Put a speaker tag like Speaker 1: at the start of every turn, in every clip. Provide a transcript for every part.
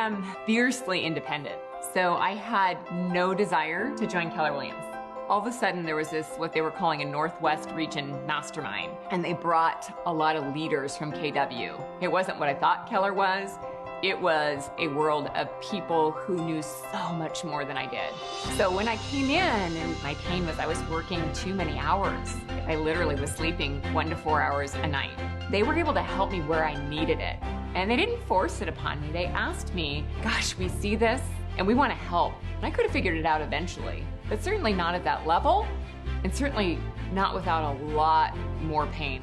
Speaker 1: am fiercely independent, so I had no desire to join Keller Williams. All of a sudden, there was this, what they were calling a Northwest Region Mastermind, and they brought a lot of leaders from KW. It wasn't what I thought Keller was. It was a world of people who knew so much more than I did. So when I came in, and my pain was I was working too many hours. I literally was sleeping 1 to 4 hours a night. They were able to help me where I needed it. And they didn't force it upon me. They asked me, gosh, we see this and we want to help. And I could have figured it out eventually, but certainly not at that level, and certainly not without a lot more pain.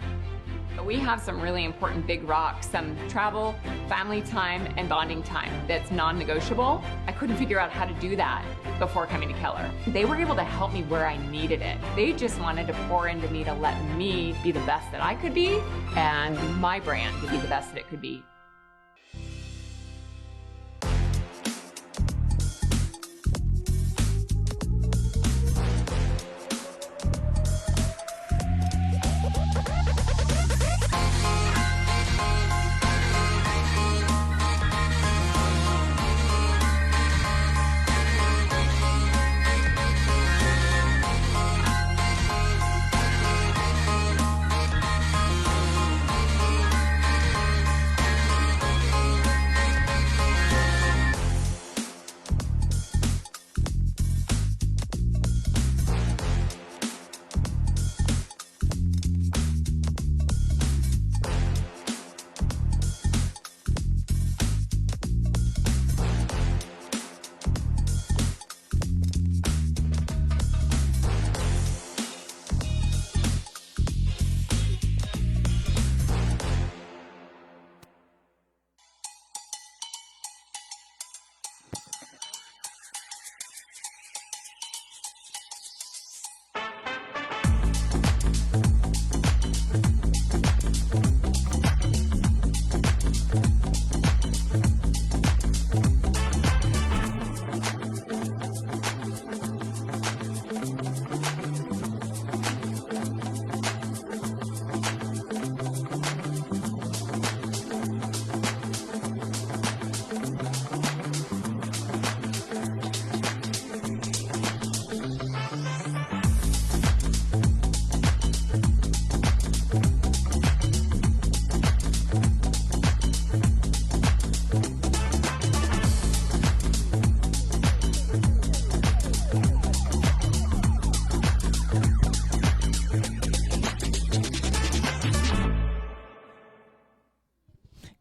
Speaker 1: But we have some really important big rocks, some travel, family time, and bonding time that's non-negotiable. I couldn't figure out how to do that before coming to Keller. They were able to help me where I needed it. They just wanted to pour into me to let me be the best that I could be, and my brand to be the best that it could be.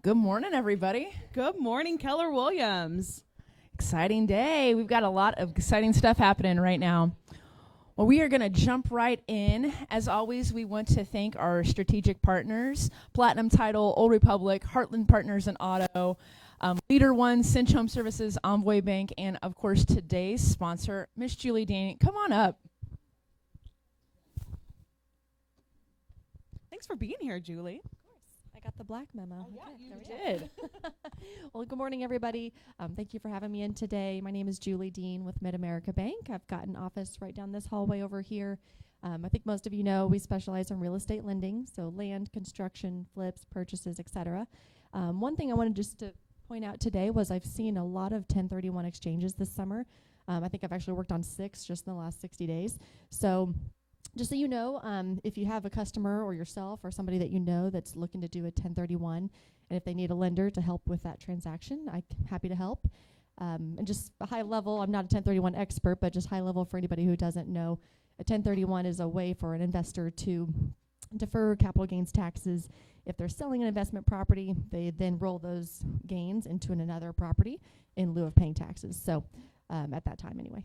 Speaker 2: Good morning, everybody.
Speaker 3: Good morning, Keller Williams.
Speaker 2: Exciting day. We've got a lot of exciting stuff happening right now. Well, we are going to jump right in. As always, we want to thank our strategic partners, Platinum Title, Old Republic, Heartland Partners and Auto, Leader One, Cinch Home Services, Envoy Bank, and, of course, today's sponsor, Miss Julie Dean. Come on up.
Speaker 3: Thanks for being here, Julie.
Speaker 4: I got the black memo.
Speaker 2: Oh, yeah, you
Speaker 4: there
Speaker 2: did.
Speaker 4: Well, good morning, everybody. Thank you for having me in today. My name is Julie Dean with Mid-America Bank. I've got an office right down this hallway over here. I think most of you know we specialize in real estate lending, so land, construction, flips, purchases, etc. One thing I wanted just to point out today was I've seen a lot of 1031 exchanges this summer. I think I've actually worked on 6 just in the last 60 days. So just so you know, if you have a customer or yourself or somebody that you know that's looking to do a 1031, and if they need a lender to help with that transaction, I'm happy to help. And just a high level, I'm not a 1031 expert, but just high level for anybody who doesn't know, a 1031 is a way for an investor to defer capital gains taxes. If they're selling an investment property, they then roll those gains into another property in lieu of paying taxes. So at that time anyway.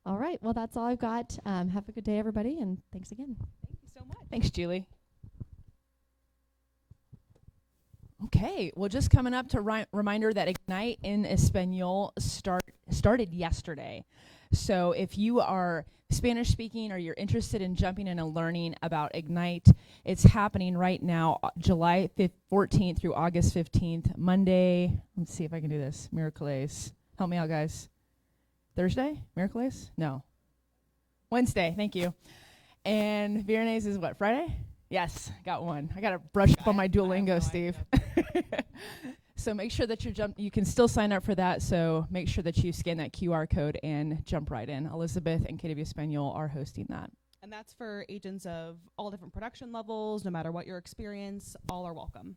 Speaker 4: All right, well, that's all I've got. Have a good day, everybody, and thanks again.
Speaker 2: Thank you so much. Thanks, Julie. Okay, well, just coming up to reminder that Ignite in Espanol started yesterday. So if you are Spanish speaking or you're interested in jumping in and learning about Ignite, it's happening right now, July 14th through August 15th, Monday. Let's see if I can do this. Miracles. Help me out, guys. Thursday? Miracles? No. Wednesday, thank you. And Viernes is what, Friday? Yes, got one. I got to brush up on my Duolingo, Steve. So make sure that you can still sign up for that. So make sure that you scan that QR code and jump right in. Elizabeth and KW Espanol are hosting that.
Speaker 3: And that's for agents of all different production levels, no matter what your experience, all are welcome.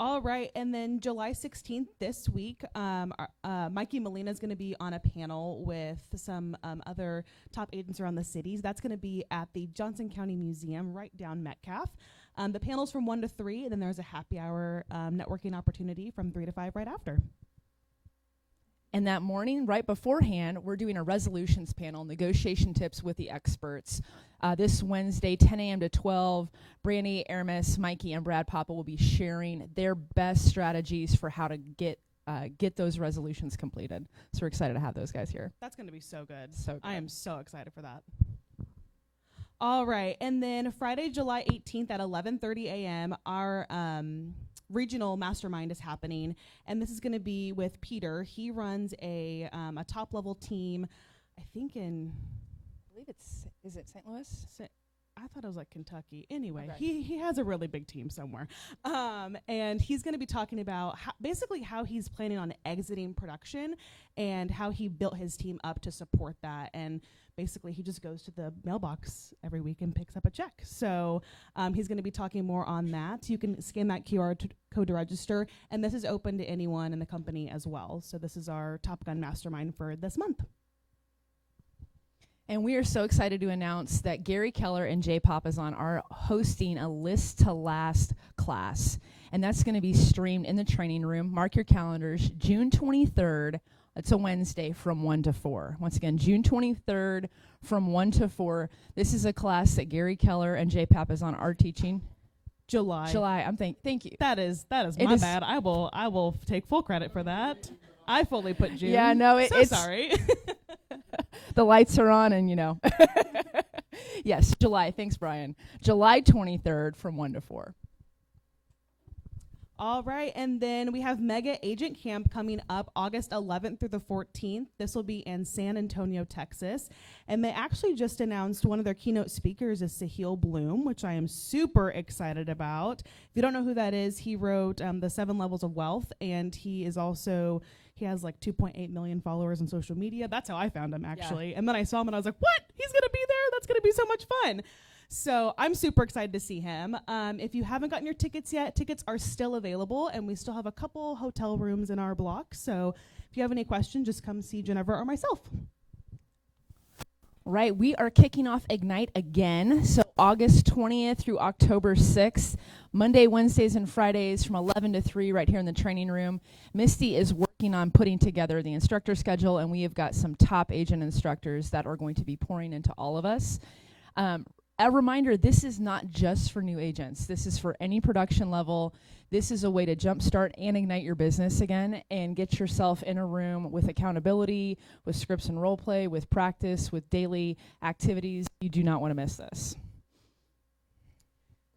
Speaker 3: All right, and then July 16th this week, Mikey Molina is going to be on a panel with some other top agents around the cities. That's going to be at the Johnson County Museum right down Metcalf. The panel's from 1 to 3, and then there's a happy hour networking opportunity from 3 to 5 right after.
Speaker 2: And that morning, right beforehand, we're doing a resolutions panel, negotiation tips with the experts. This Wednesday, 10 a.m. to 12, Brandy, Aramis, Mikey, and Brad Papa will be sharing their best strategies for how to get those resolutions completed. So we're excited to have those guys here.
Speaker 3: That's going to be so good.
Speaker 2: So good.
Speaker 3: I am so excited for that. All right, and then Friday, July 18th at 11:30 a.m., our regional mastermind is happening, and this is going to be with Peter. He runs a top-level team, I think I believe
Speaker 2: is it St. Louis?
Speaker 3: I thought it was like Kentucky. Anyway,
Speaker 2: Okay.
Speaker 3: he has a really big team somewhere. And he's going to be talking about basically how he's planning on exiting production and how he built his team up to support that. And basically he just goes to the mailbox every week and picks up a check. So he's going to be talking more on that. You can scan that QR code to register. And this is open to anyone in the company as well. So this is our Top Gun Mastermind for this month.
Speaker 2: And we are so excited to announce that Gary Keller and Jay Papazon are hosting a List to Last class. And that's going to be streamed in the training room. Mark your calendars, June 23rd. It's a Wednesday from 1 to 4. Once again, June 23rd from 1 to 4. This is a class that Gary Keller and Jay Papazon are teaching.
Speaker 3: July.
Speaker 2: Thank you.
Speaker 3: That is my bad. I will take full credit for that. I fully put June.
Speaker 2: Yeah, no, it's
Speaker 3: sorry.
Speaker 2: The lights are on and Yes, July. Thanks, Brian. July 23rd from 1 to 4.
Speaker 3: All right, and then we have Mega Agent Camp coming up August 11th through the 14th. This will be in San Antonio, Texas. And they actually just announced one of their keynote speakers is Sahil Bloom, which I am super excited about. If you don't know who that is, he wrote The 7 Levels of Wealth, and he has like 2.8 million followers on social media. That's how I found him, actually. Yeah. And then I saw him and I was like, what? He's going to be there? That's going to be so much fun. So I'm super excited to see him. If you haven't gotten your tickets yet, tickets are still available, and we still have a couple hotel rooms in our block. So if you have any questions, just come see Jennifer or myself.
Speaker 2: Right, we are kicking off Ignite again. So August 20th through October 6th, Monday, Wednesdays, and Fridays from 11 to 3 right here in the training room. Misty is working on putting together the instructor schedule, and we have got some top agent instructors that are going to be pouring into all of us. A reminder, this is not just for new agents. This is for any production level. This is a way to jumpstart and ignite your business again and get yourself in a room with accountability, with scripts and role play, with practice, with daily activities. You do not want to miss this.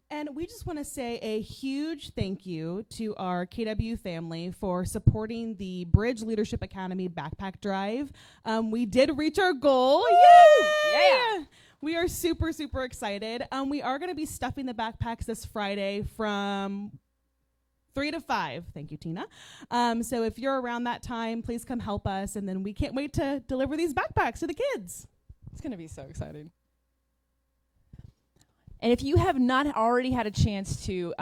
Speaker 3: And we just want to say a huge thank you to our KW family for supporting the Bridge Leadership Academy Backpack Drive. We did reach our goal.
Speaker 2: Woo!
Speaker 3: Yeah! We are super, super excited. We are going to be stuffing the backpacks this Friday from 3 to 5. Thank you, Tina. So if you're around that time, please come help us. And then we can't wait to deliver these backpacks to the kids.
Speaker 2: It's going to be so exciting. And if you have not already had a chance to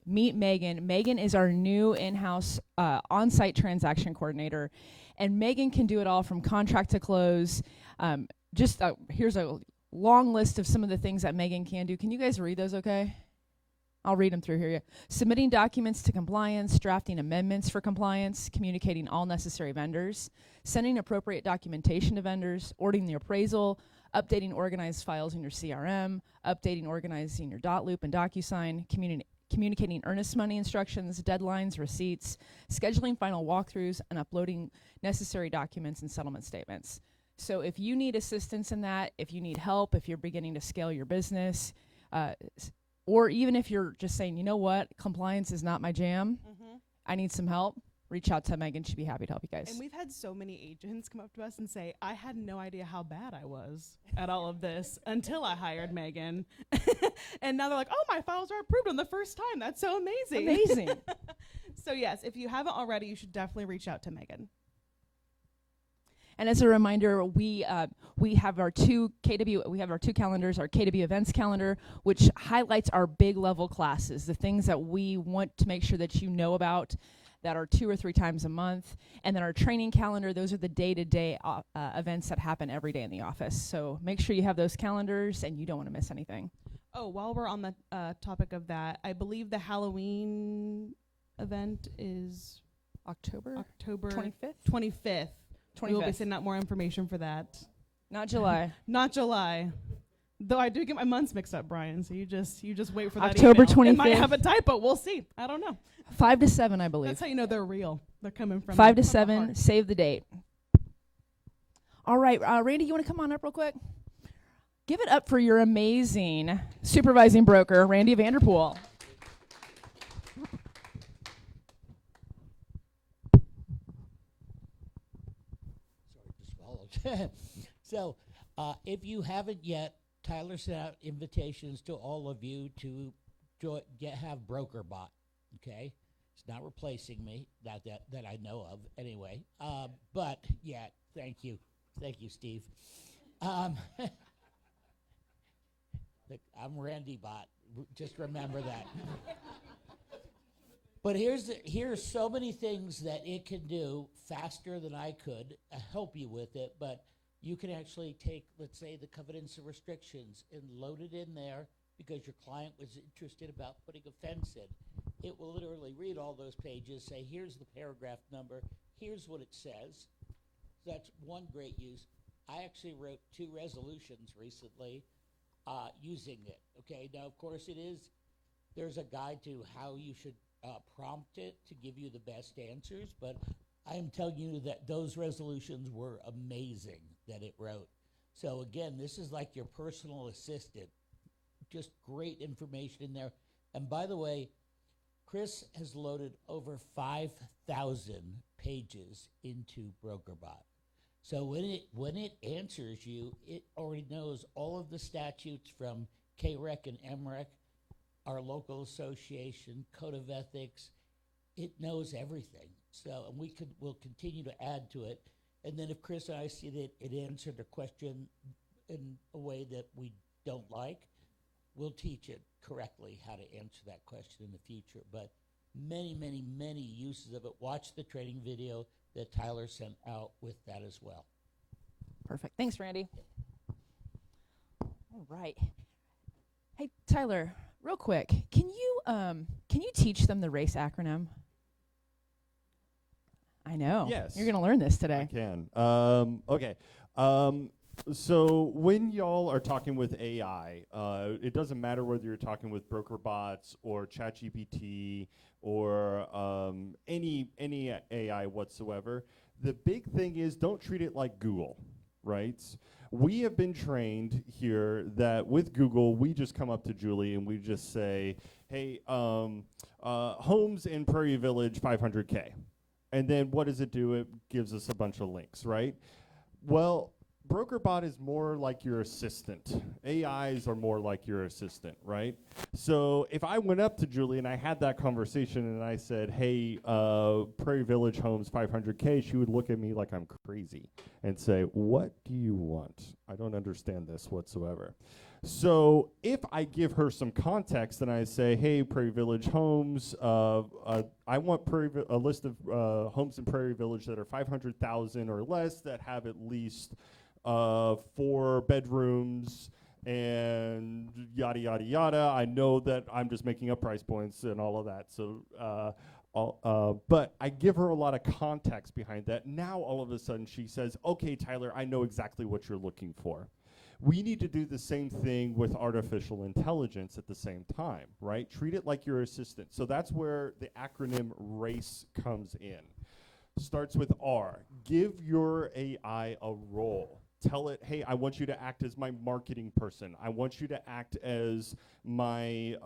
Speaker 2: meet Megan, Megan is our new in-house on-site transaction coordinator. And Megan can do it all from contract to close. Here's a long list of some of the things that Megan can do. Can you guys read those okay? I'll read them through here. Submitting documents to compliance, drafting amendments for compliance, communicating all necessary vendors, sending appropriate documentation to vendors, ordering the appraisal, updating organized files in your CRM, updating organizing your dot loop and DocuSign, communicating earnest money instructions, deadlines, receipts, scheduling final walkthroughs, and uploading necessary documents and settlement statements. So if you need assistance in that, if you need help, if you're beginning to scale your business, or even if you're just saying, you know what, compliance is not my jam, I need some help, reach out to Megan. She'd be happy to help you guys.
Speaker 3: And we've had so many agents come up to us and say, I had no idea how bad I was at all of this until I hired Megan. And now they're like, oh, my files are approved on the first time. That's so amazing.
Speaker 2: Amazing.
Speaker 3: So yes, if you haven't already, you should definitely reach out to Megan.
Speaker 2: And as a reminder, we have our two calendars, our KW events calendar, which highlights our big level classes, the things that we want to make sure that you know about that are 2 or 3 times a month. And then our training calendar, those are the day-to-day events that happen every day in the office. So make sure you have those calendars and you don't want to miss anything.
Speaker 3: Oh, while we're on the topic of that, I believe the Halloween event is
Speaker 2: October
Speaker 3: 25th.
Speaker 2: 25th.
Speaker 3: We will be sending out more information for that.
Speaker 2: Not July.
Speaker 3: Not July. Though I do get my months mixed up, Brian. So you just wait for that.
Speaker 2: October
Speaker 3: email. It might
Speaker 2: 25th.
Speaker 3: have a typo. We'll see. I don't know.
Speaker 2: 5 to 7, I believe.
Speaker 3: That's how you know they're real. They're coming from
Speaker 2: 5 to
Speaker 3: from the
Speaker 2: 7.
Speaker 3: heart.
Speaker 2: Save the date. All right, Randy, you want to come on up real quick? Give it up for your amazing supervising broker, Randy Vanderpool.
Speaker 5: So, if you haven't yet, Tyler sent out invitations to all of you to have BrokerBot. Okay, it's not replacing me, not that I know of, anyway. But yeah, thank you, Steve. Look, I'm Randy Bot. Just remember that. But here's so many things that it can do faster than I could help you with it. But you can actually take, let's say, the covenants and restrictions and load it in there because your client was interested about putting a fence in. It will literally read all those pages, say, here's the paragraph number, here's what it says. So that's one great use. I actually wrote 2 resolutions recently using it. Okay, now of course there's a guide to how you should prompt it to give you the best answers, but I am telling you that those resolutions were amazing that it wrote. So again, this is like your personal assistant. Just great information in there. And by the way, Chris has loaded over 5,000 pages into BrokerBot. So when it answers you, it already knows all of the statutes from KREC and MREC, our local association, code of ethics. It knows everything. So, and we'll continue to add to it. And then if Chris and I see that it answered a question in a way that we don't like, we'll teach it correctly how to answer that question in the future. But many, many, many uses of it. Watch the training video that Tyler sent out with that as well.
Speaker 2: Perfect. Thanks, Randy. All right. Hey, Tyler, real quick, can you teach them the RACE acronym? I know.
Speaker 6: Yes.
Speaker 2: You're going to learn this today.
Speaker 6: I can. Okay. So when y'all are talking with AI, it doesn't matter whether you're talking with BrokerBots or ChatGPT or any AI whatsoever. The big thing is don't treat it like Google, right? We have been trained here that with Google, we just come up to Julie and we just say, hey, homes in Prairie Village, 500K. And then what does it do? It gives us a bunch of links, right? Well, BrokerBot is more like your assistant. AIs are more like your assistant, right? So if I went up to Julie and I had that conversation and I said, hey, Prairie Village Homes 500K, she would look at me like I'm crazy and say, what do you want? I don't understand this whatsoever. So if I give her some context and I say, hey, Prairie Village Homes, I want a list of homes in Prairie Village that are 500,000 or less that have at least 4 bedrooms and yada, yada, yada. I know that I'm just making up price points and all of that. So, but I give her a lot of context behind that. Now, all of a sudden, she says, okay, Tyler, I know exactly what you're looking for. We need to do the same thing with artificial intelligence at the same time, right? Treat it like your assistant. So that's where the acronym RACE comes in. Starts with R. Give your AI a role. Tell it, hey, I want you to act as my marketing person. I want you to act as my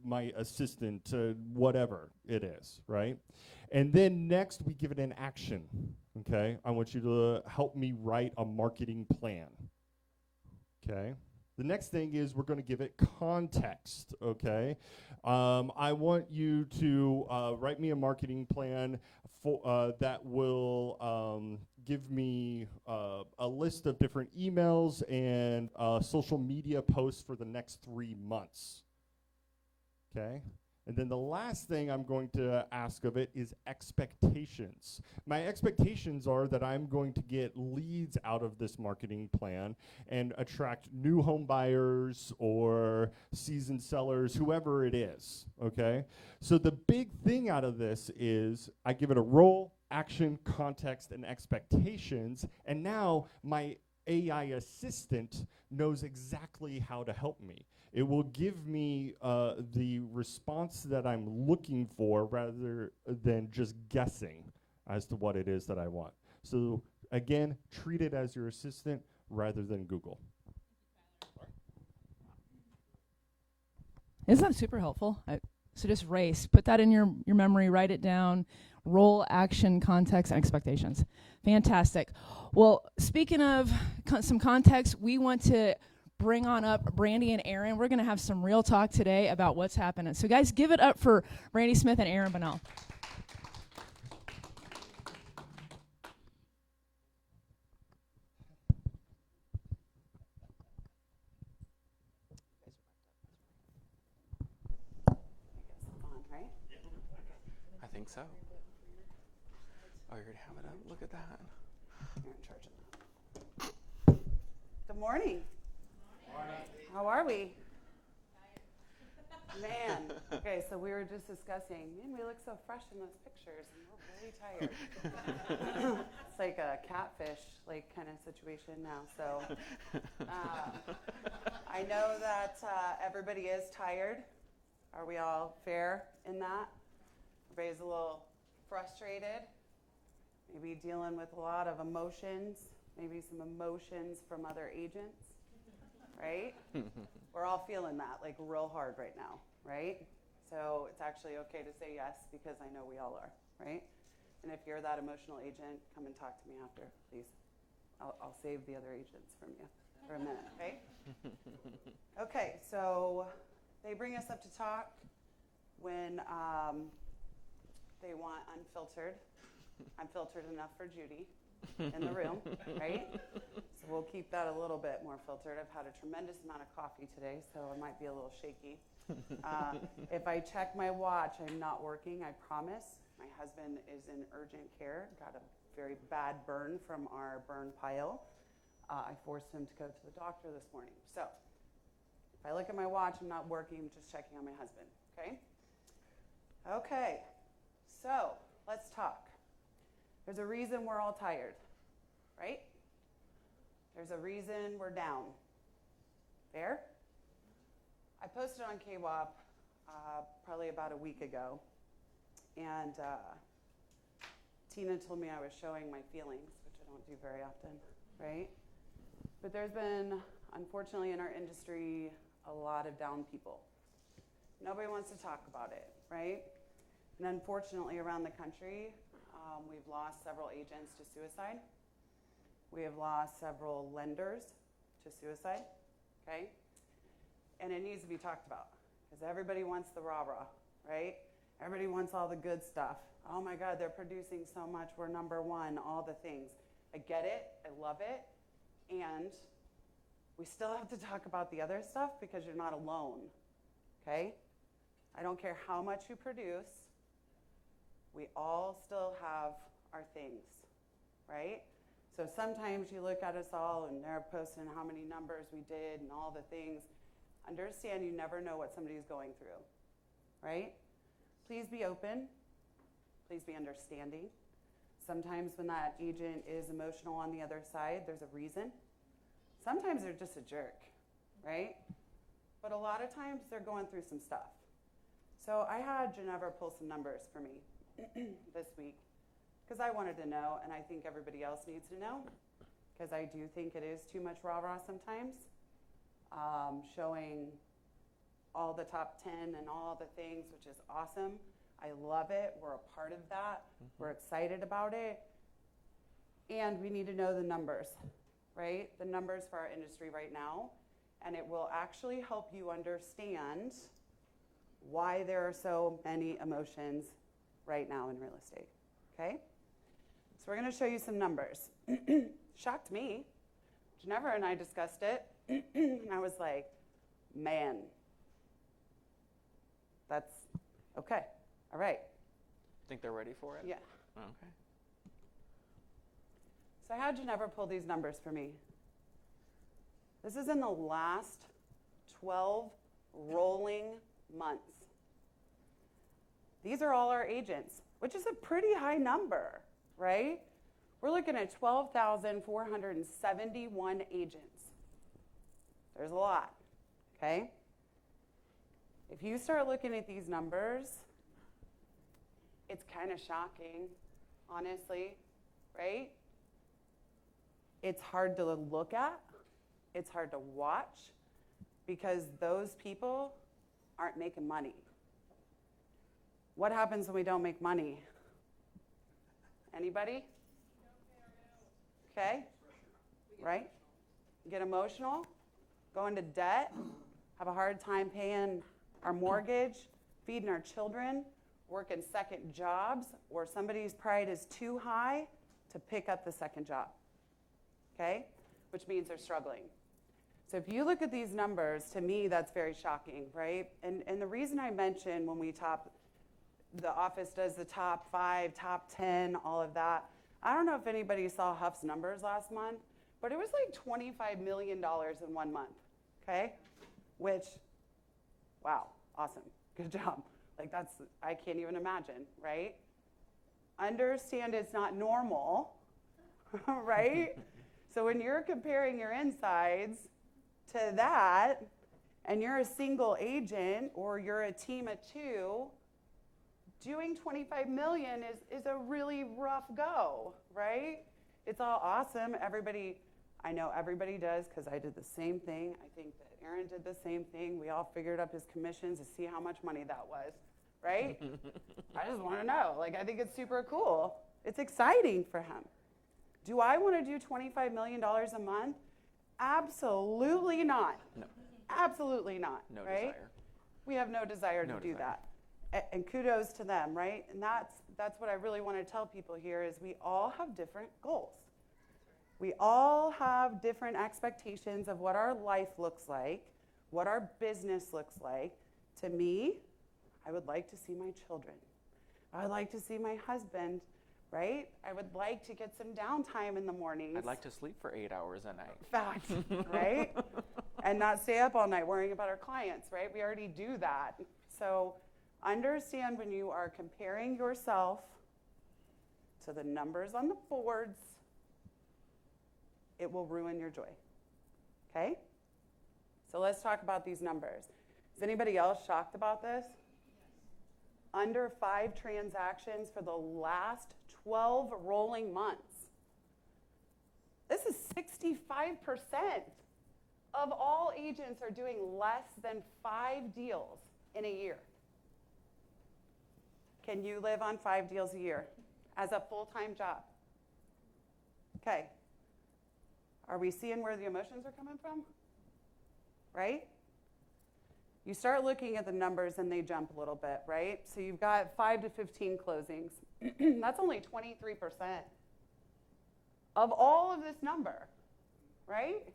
Speaker 6: my assistant, whatever it is, right? And then next, we give it an action, okay? I want you to help me write a marketing plan, okay? The next thing is we're going to give it context, okay? I want you to write me a marketing plan that will give me a list of different emails and social media posts for the next 3 months, okay? And then the last thing I'm going to ask of it is expectations. My expectations are that I'm going to get leads out of this marketing plan and attract new home buyers or seasoned sellers, whoever it is, okay? So the big thing out of this is I give it a role, action, context, and expectations, and now my AI assistant knows exactly how to help me. It will give me the response that I'm looking for rather than just guessing as to what it is that I want. So again, treat it as your assistant rather than Google.
Speaker 2: Isn't that super helpful? So just race, put that in your memory, write it down, role, action, context, and expectations. Fantastic. Well, speaking of some context, we want to bring on up Brandy and Aaron. We're going to have some real talk today about what's happening. So guys, give it up for Brandy Smith and Aaron Bunnell.
Speaker 7: I think so. Oh, you already have it up? Look at that.
Speaker 8: You're in charge of that. Good morning. How are we? Man. Okay, so we were just discussing, man, we look so fresh in those pictures, and we're really tired. It's like a catfish, like, kind of situation now. So I know that everybody is tired. Are we all fair in that? Everybody's a little frustrated, maybe dealing with a lot of emotions, maybe some emotions from other agents. Right? We're all feeling that, like, real hard right now, right? So it's actually okay to say yes, because I know we all are, right? And if you're that emotional agent, come and talk to me after, please. I'll save the other agents from you for a minute, okay? Okay, so they bring us up to talk when they want unfiltered. I'm filtered enough for Judy in the room, right? So we'll keep that a little bit more filtered. I've had a tremendous amount of coffee today, so I might be a little shaky. If I check my watch, I'm not working, I promise. My husband is in urgent care, got a very bad burn from our burn pile. I forced him to go to the doctor this morning. So if I look at my watch, I'm not working, I'm just checking on my husband, okay? Okay, so let's talk. There's a reason we're all tired, right? There's a reason we're down. Fair? I posted on KWAP probably about a week ago, and Tina told me I was showing my feelings, which I don't do very often, right? But there's been, unfortunately in our industry, a lot of down people. Nobody wants to talk about it, right? And unfortunately around the country, we've lost several agents to suicide. We have lost several lenders to suicide, okay? And it needs to be talked about, because everybody wants the rah-rah, right? Everybody wants all the good stuff. Oh my God, they're producing so much, we're number one, all the things. I get it, I love it, and we still have to talk about the other stuff because you're not alone, okay? I don't care how much you produce, we all still have our things, right? So sometimes you look at us all and they're posting how many numbers we did and all the things. Understand you never know what somebody's going through, right? Please be open. Please be understanding. Sometimes when that agent is emotional on the other side, there's a reason. Sometimes they're just a jerk, right? But a lot of times they're going through some stuff. So I had Ginevra pull some numbers for me this week because I wanted to know, and I think everybody else needs to know, because I do think it is too much rah-rah sometimes, showing all the top 10 and all the things, which is awesome. I love it. We're a part of that. We're excited about it. And we need to know the numbers, right? The numbers for our industry right now and it will actually help you understand why there are so many emotions right now in real estate, okay? So we're going to show you some numbers. Shocked me. Ginevra and I discussed it, and I was like, man, that's okay. All right.
Speaker 7: Think they're ready for it?
Speaker 8: Yeah.
Speaker 7: Okay.
Speaker 8: So I had Ginevra pull these numbers for me. This is in the last 12 rolling months. These are all our agents, which is a pretty high number, right? We're looking at 12,471 agents. There's a lot, okay? If you start looking at these numbers, it's kind of shocking, honestly, right? It's hard to look at. It's hard to watch because those people aren't making money. What happens when we don't make money? Anybody? Okay, right? Get emotional, go into debt, have a hard time paying our mortgage, feeding our children, working second jobs, or somebody's pride is too high to pick up the second job, okay? Which means they're struggling. So if you look at these numbers, to me, that's very shocking, right? And the reason I mentioned when the office does the top 5, top 10, all of that, I don't know if anybody saw Huff's numbers last month, but it was like $25 million in 1 month, okay? Which, wow, awesome, good job. Like I can't even imagine, right? Understand it's not normal, right? So when you're comparing your insides to that, and you're a single agent or you're a team of 2, doing 25 million is a really rough go, right? It's all awesome. I know everybody does because I did the same thing. I think that Aaron did the same thing. We all figured up his commissions to see how much money that was, right? I just want to know. I think it's super cool. It's exciting for him. Do I want to do $25 million a month? Absolutely not.
Speaker 7: No.
Speaker 8: Absolutely not,
Speaker 7: No
Speaker 8: right?
Speaker 7: desire.
Speaker 8: We have no desire to do that. And kudos to them, right? And that's what I really want to tell people here is we all have different goals. We all have different expectations of what our life looks like, what our business looks like. To me, I would like to see my children. I would like to see my husband, right? I would like to get some downtime in the mornings.
Speaker 7: I'd like to sleep for 8 hours a night.
Speaker 8: Fact, right? And not stay up all night worrying about our clients, right? We already do that. So understand when you are comparing yourself to the numbers on the boards, it will ruin your joy, okay? So let's talk about these numbers. Is anybody else shocked about this? Under 5 transactions for the last 12 rolling months. This is 65% of all agents are doing less than 5 deals in a year. Can you live on 5 deals a year as a full-time job? Okay. Are we seeing where the emotions are coming from? Right? You start looking at the numbers and they jump a little bit, right? So you've got 5 to 15 closings. That's only 23% of all of this number, right?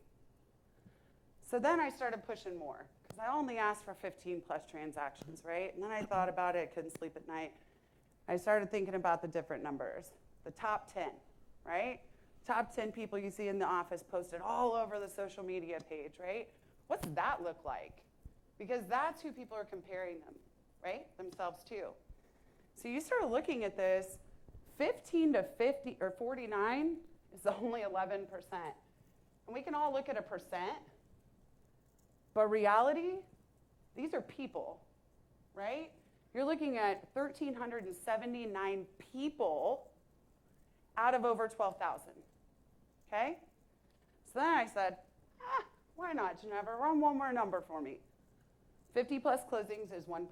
Speaker 8: So then I started pushing more because I only asked for 15 plus transactions, right? And then I thought about it, couldn't sleep at night. I started thinking about the different numbers. The top 10, right? Top 10 people you see in the office posted all over the social media page, right? What's that look like? Because that's who people are comparing them, right? Themselves to. So you start looking at this, 15 to 50 or 49 is only 11%. And we can all look at a percent, but reality, these are people, right? You're looking at 1,379 people out of over 12,000, okay? So then I said, why not, Ginevra? Run one more number for me. 50 plus closings is 1%.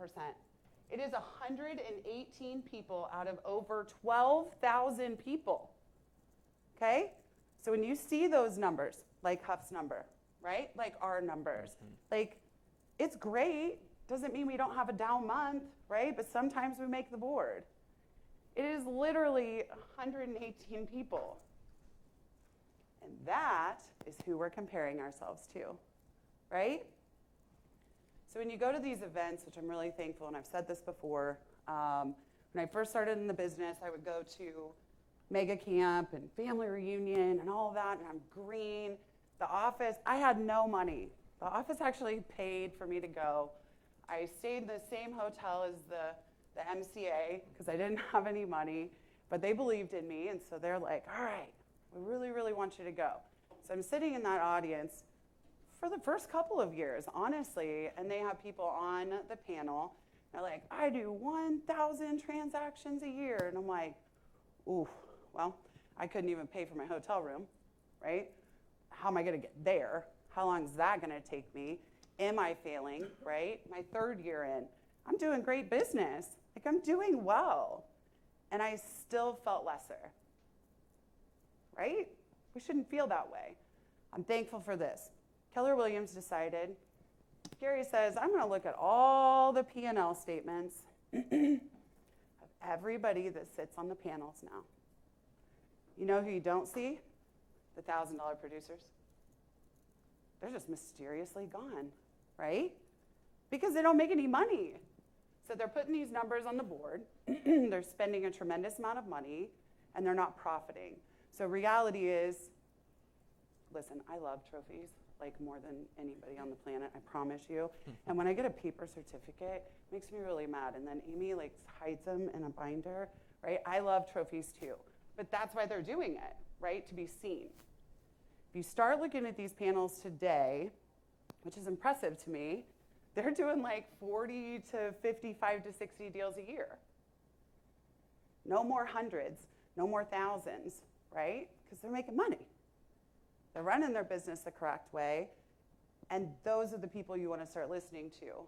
Speaker 8: It is 118 people out of over 12,000 people, okay? So when you see those numbers, like Huff's number, right? Like our numbers. Like, it's great. Doesn't mean we don't have a down month, right? But sometimes we make the board. It is literally 118 people. And that is who we're comparing ourselves to, right? So when you go to these events, which I'm really thankful, and I've said this before, when I first started in the business, I would go to mega camp and family reunion and all of that, and I'm green. The office, I had no money. The office actually paid for me to go. I stayed in the same hotel as the MCA because I didn't have any money, but they believed in me, and so they're like, all right, we really, really want you to go. So I'm sitting in that audience for the first couple of years, honestly, and they have people on the panel. They're like, I do 1,000 transactions a year. And I'm like, ooh, well, I couldn't even pay for my hotel room, right? How am I going to get there? How long is that going to take me? Am I failing, right? My third year in. I'm doing great business. Like, I'm doing well. And I still felt lesser, right? We shouldn't feel that way. I'm thankful for this. Keller Williams decided, Gary says, I'm going to look at all the P&L statements of everybody that sits on the panels now. You know who you don't see? The $1,000 producers. They're just mysteriously gone, right? Because they don't make any money. So they're putting these numbers on the board. They're spending a tremendous amount of money, and they're not profiting. So reality is, listen, I love trophies, like more than anybody on the planet, I promise you. And when I get a paper certificate, it makes me really mad. And then Amy like hides them in a binder, right? I love trophies too. But that's why they're doing it, right? To be seen. If you start looking at these panels today, which is impressive to me, they're doing like 40 to 55 to 60 deals a year. No more hundreds, no more thousands, right? Because they're making money. They're running their business the correct way, and those are the people you want to start listening to,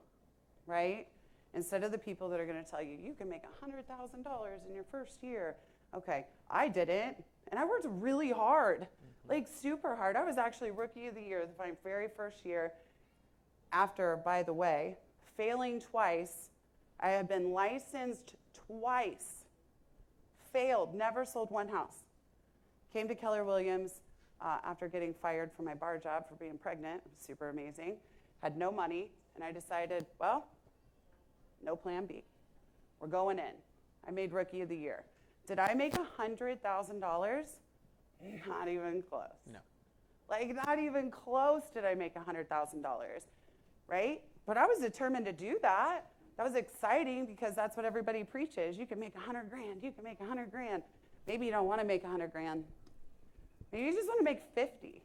Speaker 8: right? Instead of the people that are going to tell you, you can make $100,000 in your first year. Okay, I didn't, and I worked really hard, like super hard. I was actually Rookie of the Year my very first year after, by the way, failing twice. I had been licensed twice, failed, never sold one house. Came to Keller Williams after getting fired from my bar job for being pregnant. It was super amazing. Had no money, and I decided, well, no plan B. We're going in. I made Rookie of the Year. Did I make $100,000? Not even close.
Speaker 7: No.
Speaker 8: Like, not even close did I make $100,000, right? But I was determined to do that. That was exciting because that's what everybody preaches. You can make $100,000. You can make $100,000. Maybe you don't want to make $100,000. Maybe you just want to make 50.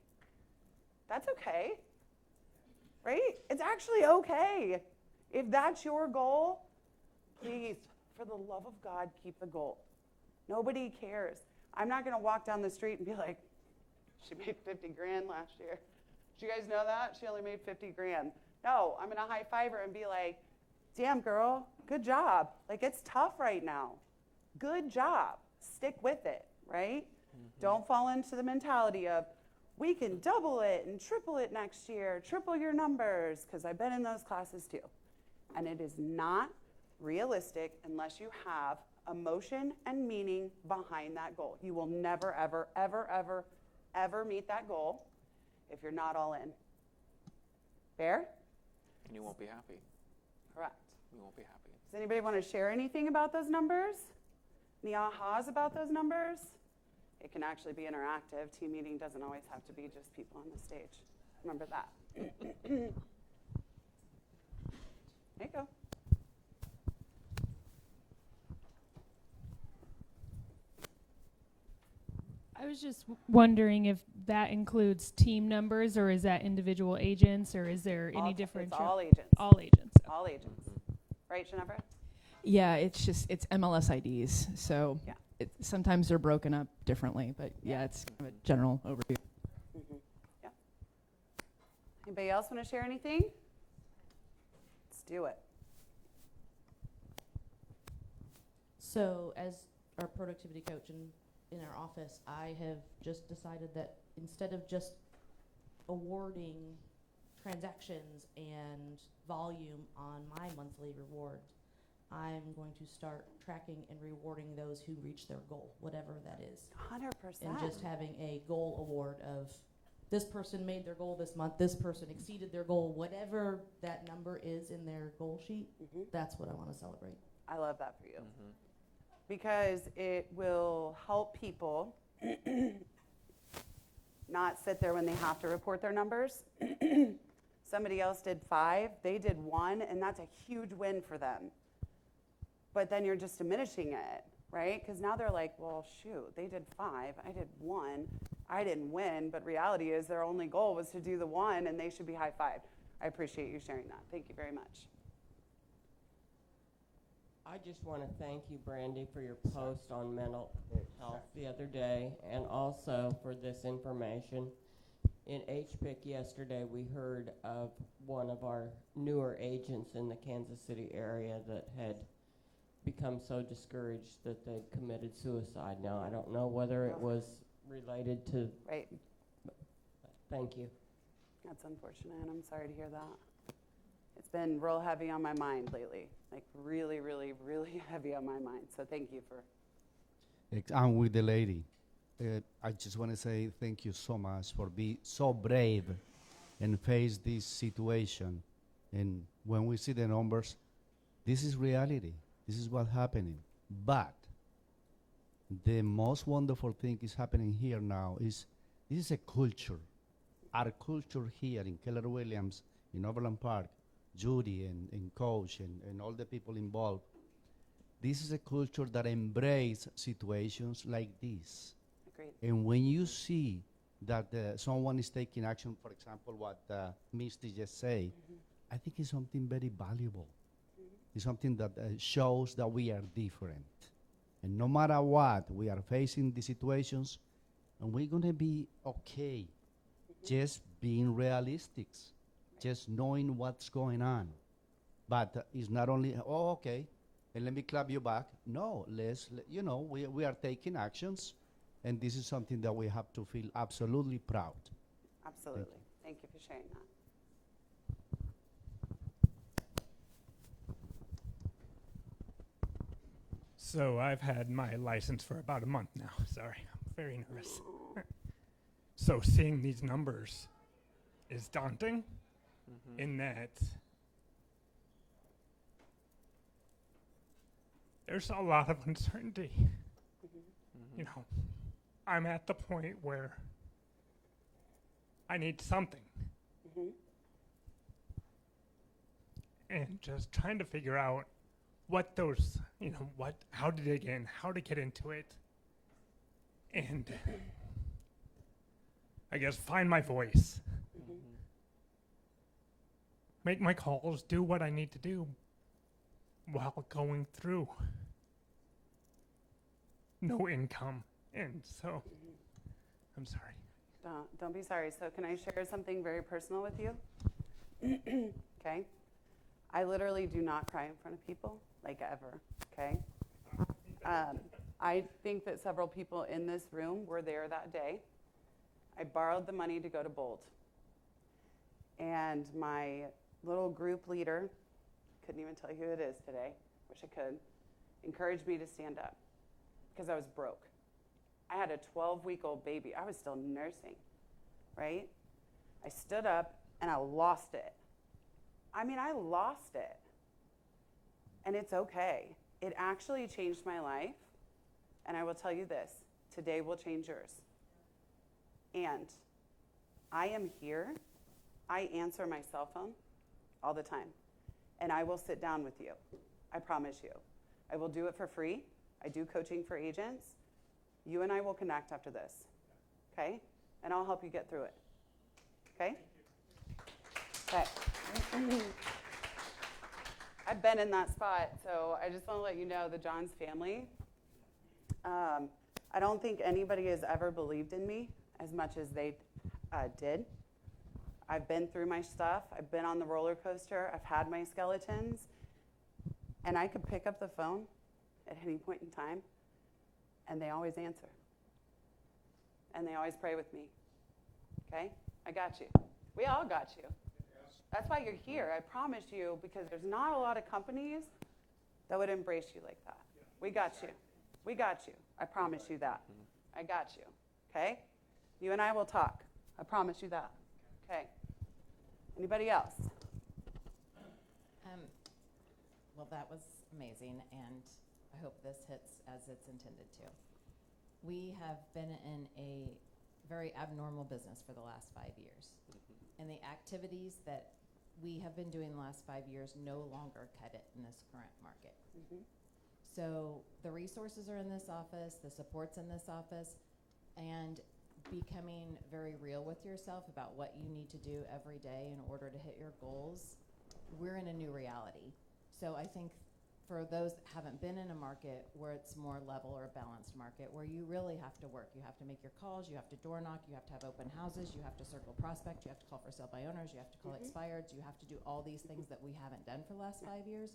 Speaker 8: That's okay, right? It's actually okay. If that's your goal, please, for the love of God, keep the goal. Nobody cares. I'm not going to walk down the street and be like, she made $50,000 last year. Did you guys know that? She only made $50,000. No, I'm going to high five her and be like, damn, girl, good job. Like, it's tough right now. Good job. Stick with it, right? Don't fall into the mentality of, we can double it and triple it next year, triple your numbers, because I've been in those classes too. And it is not realistic unless you have emotion and meaning behind that goal. You will never, ever, ever, ever, ever meet that goal if you're not all in. Fair?
Speaker 7: And you won't be happy.
Speaker 8: Correct.
Speaker 7: You won't be happy.
Speaker 8: Does anybody want to share anything about those numbers? Any ahas about those numbers? It can actually be interactive. Team meeting doesn't always have to be just people on the stage. Remember that. There you go.
Speaker 9: I was just wondering if that includes team numbers, or is that individual agents, or is there any difference?
Speaker 8: It's all agents.
Speaker 9: All agents.
Speaker 8: All agents. Right, Jennifer?
Speaker 2: Yeah, it's MLS IDs. So
Speaker 8: Yeah.
Speaker 2: Sometimes they're broken up differently, but yeah, it's kind of a general overview.
Speaker 8: Yeah. Anybody else want to share anything? Let's do it.
Speaker 10: So as our productivity coach in our office, I have just decided that instead of just awarding transactions and volume on my monthly rewards, I'm going to start tracking and rewarding those who reach their goal, whatever that is.
Speaker 8: 100%.
Speaker 10: And just having a goal award of this person made their goal this month, this person exceeded their goal, whatever that number is in their goal sheet, that's what I want to celebrate.
Speaker 8: I love that for you. Because it will help people not sit there when they have to report their numbers. Somebody else did 5, they did 1, and that's a huge win for them. But then you're just diminishing it, right? Because now they're like, well, shoot, they did 5, I did 1, I didn't win, but reality is their only goal was to do the 1, and they should be high-fived. I appreciate you sharing that. Thank you very much.
Speaker 11: I just want to thank you, Brandy, for your post on mental health the other day, and also for this information. In HPIC yesterday, we heard of one of our newer agents in the Kansas City area that had become so discouraged that they'd committed suicide. Now, I don't know whether it was related to...
Speaker 8: Right.
Speaker 11: Thank you.
Speaker 8: That's unfortunate, and I'm sorry to hear that. It's been real heavy on my mind lately, like really, really, really heavy on my mind. So thank you for...
Speaker 12: I'm with the lady. I just want to say thank you so much for being so brave and face this situation. And when we see the numbers, this is reality. This is what's happening. But the most wonderful thing is happening here now is this is a culture. Our culture here in Keller Williams, in Overland Park, Judy and Coach and all the people involved, this is a culture that embraces situations like this.
Speaker 8: Agreed.
Speaker 12: And when you see that someone is taking action, for example, what Misty just said, I think it's something very valuable. It's something that shows that we are different. And no matter what, we are facing the situations, and we're going to be okay. Just being realistic, just knowing what's going on. But it's not only, oh, okay, and let me clap you back. No, we are taking actions, and this is something that we have to feel absolutely proud.
Speaker 8: Absolutely. Thank you for sharing that.
Speaker 13: So I've had my license for about a month now. Sorry, I'm very nervous. So seeing these numbers is daunting in that there's a lot of uncertainty. You know, I'm at the point where I need something. And just trying to figure out what those, how to dig in, how to get into it, and I guess find my voice. Make my calls, do what I need to do while going through no income. And so, I'm sorry.
Speaker 8: Don't be sorry. So can I share something very personal with you? Okay. I literally do not cry in front of people, like ever, okay? I think that several people in this room were there that day. I borrowed the money to go to Bold. And my little group leader, couldn't even tell you who it is today, wish I could, encouraged me to stand up because I was broke. I had a 12-week-old baby. I was still nursing, right? I stood up and I lost it. I lost it. And it's okay. It actually changed my life. And I will tell you this, today will change yours. And I am here. I answer my cell phone all the time. And I will sit down with you. I promise you. I will do it for free. I do coaching for agents. You and I will connect after this. Okay? And I'll help you get through it. Okay? Okay. I've been in that spot, so I just want to let you know the Johns family, I don't think anybody has ever believed in me as much as they did. I've been through my stuff. I've been on the roller coaster. I've had my skeletons. And I could pick up the phone at any point in time, and they always answer. And they always pray with me. Okay? I got you. We all got you. That's why you're here. I promise you, because there's not a lot of companies that would embrace you like that. We got you. We got you. I promise you that. I got you. Okay? You and I will talk. I promise you that. Okay. Anybody else?
Speaker 14: Well, that was amazing, and I hope this hits as it's intended to. We have been in a very abnormal business for the last 5 years. And the activities that we have been doing the last 5 years no longer cut it in this current market. So the resources are in this office, the support's in this office, and becoming very real with yourself about what you need to do every day in order to hit your goals. We're in a new reality. So I think for those that haven't been in a market where it's more level or a balanced market, where you really have to work, you have to make your calls, you have to door knock, you have to have open houses, you have to circle prospect, you have to call for sale by owners, you have to call expireds, you have to do all these things that we haven't done for the last 5 years.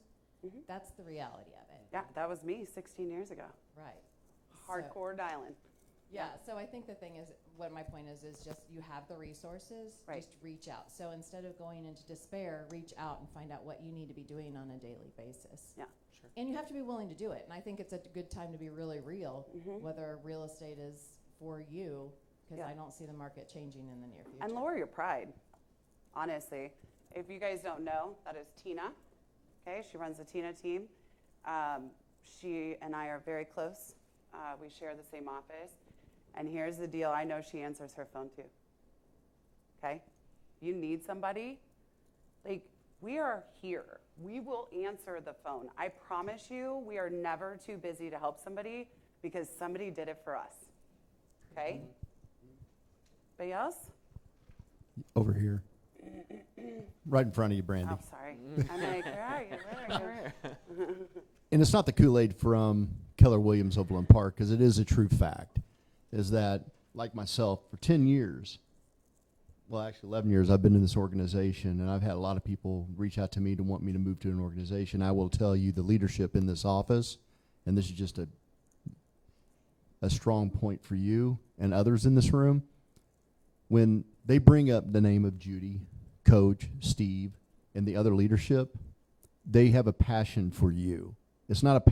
Speaker 14: That's the reality of it.
Speaker 8: Yeah, that was me 16 years ago.
Speaker 14: Right.
Speaker 8: Hardcore dialing.
Speaker 14: Yeah, so I think the thing is, what my point is just you have the resources, just reach out. So instead of going into despair, reach out and find out what you need to be doing on a daily basis.
Speaker 8: Yeah,
Speaker 14: sure. And you have to be willing to do it. And I think it's a good time to be really real, whether real estate is for you, because I don't see the market changing in the near future.
Speaker 8: And lower your pride, honestly. If you guys don't know, that is Tina. Okay, she runs the Tina team. She and I are very close. We share the same office. And here's the deal. I know she answers her phone too. Okay? You need somebody? Like, we are here. We will answer the phone. I promise you, we are never too busy to help somebody because somebody did it for us. Okay? Anybody else?
Speaker 15: Over here. Right in front of you, Brandy.
Speaker 8: Oh, sorry. I'm like, where are you? Where are you?
Speaker 15: And it's not the Kool-Aid from Keller Williams Overland Park, because it is a true fact, is that, like myself, for 10 years, well, actually 11 years, I've been in this organization, and I've had a lot of people reach out to me to want me to move to an organization. I will tell you the leadership in this office, and this is just a strong point for you and others in this room, when they bring up the name of Judy, Coach, Steve, and the other leadership, they have a passion for you. It's not